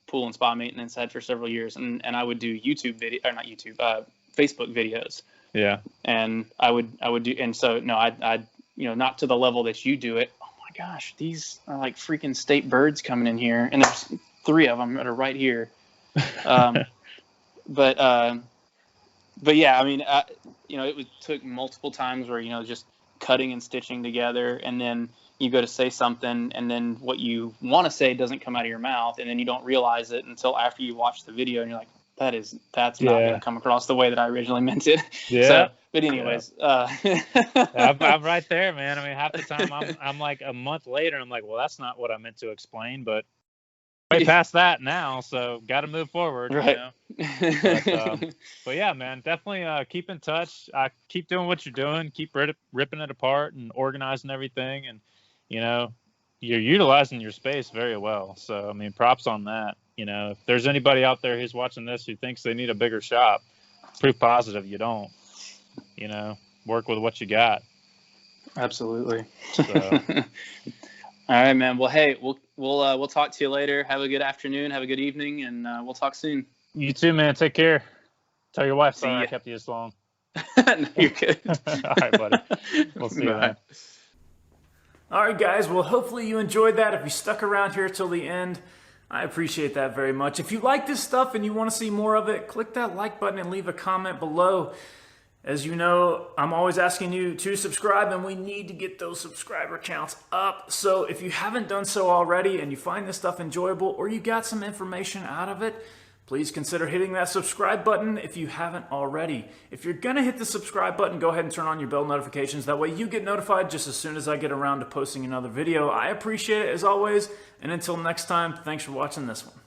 pool and spa maintenance. I had for several years, and I would do Facebook videos. Yeah. And I would do, and so no, I not to the level that you do it. Oh my gosh, these are like freaking state birds coming in here, and there's 3 of them that are right here. But yeah, I mean, it took multiple times where, just cutting and stitching together, and then you go to say something, and then what you want to say doesn't come out of your mouth, and then you don't realize it until after you watch the video, and you're like, that's not going to come across the way that I originally meant it. Yeah. So, but anyways, I'm right there, man. I mean, half the time I'm like a month later, I'm like, well, that's not what I meant to explain, but way past that now, so got to move forward. Right. But yeah, man, definitely keep in touch. Keep doing what you're doing. Keep ripping it apart and organizing everything, and you're utilizing your space very well. So I mean, props on that. If there's anybody out there who's watching this who thinks they need a bigger shop, proof positive you don't. Work with what you got. Absolutely. So. All right, man. Well, hey, we'll talk to you later. Have a good afternoon. Have a good evening, and we'll talk soon. You too, man. Take care. Tell your wife sorry I kept you this long. No, you're good. All right, buddy. We'll see you, man. All right, guys. Well, hopefully you enjoyed that. If you stuck around here till the end, I appreciate that very much. If you like this stuff and you want to see more of it, click that like button and leave a comment below. As you know, I'm always asking you to subscribe, and we need to get those subscriber counts up. So if you haven't done so already and you find this stuff enjoyable or you got some information out of it, please consider hitting that subscribe button if you haven't already. If you're going to hit the subscribe button, go ahead and turn on your bell notifications. That way you get notified just as soon as I get around to posting another video. I appreciate it as always. And until next time, thanks for watching this one.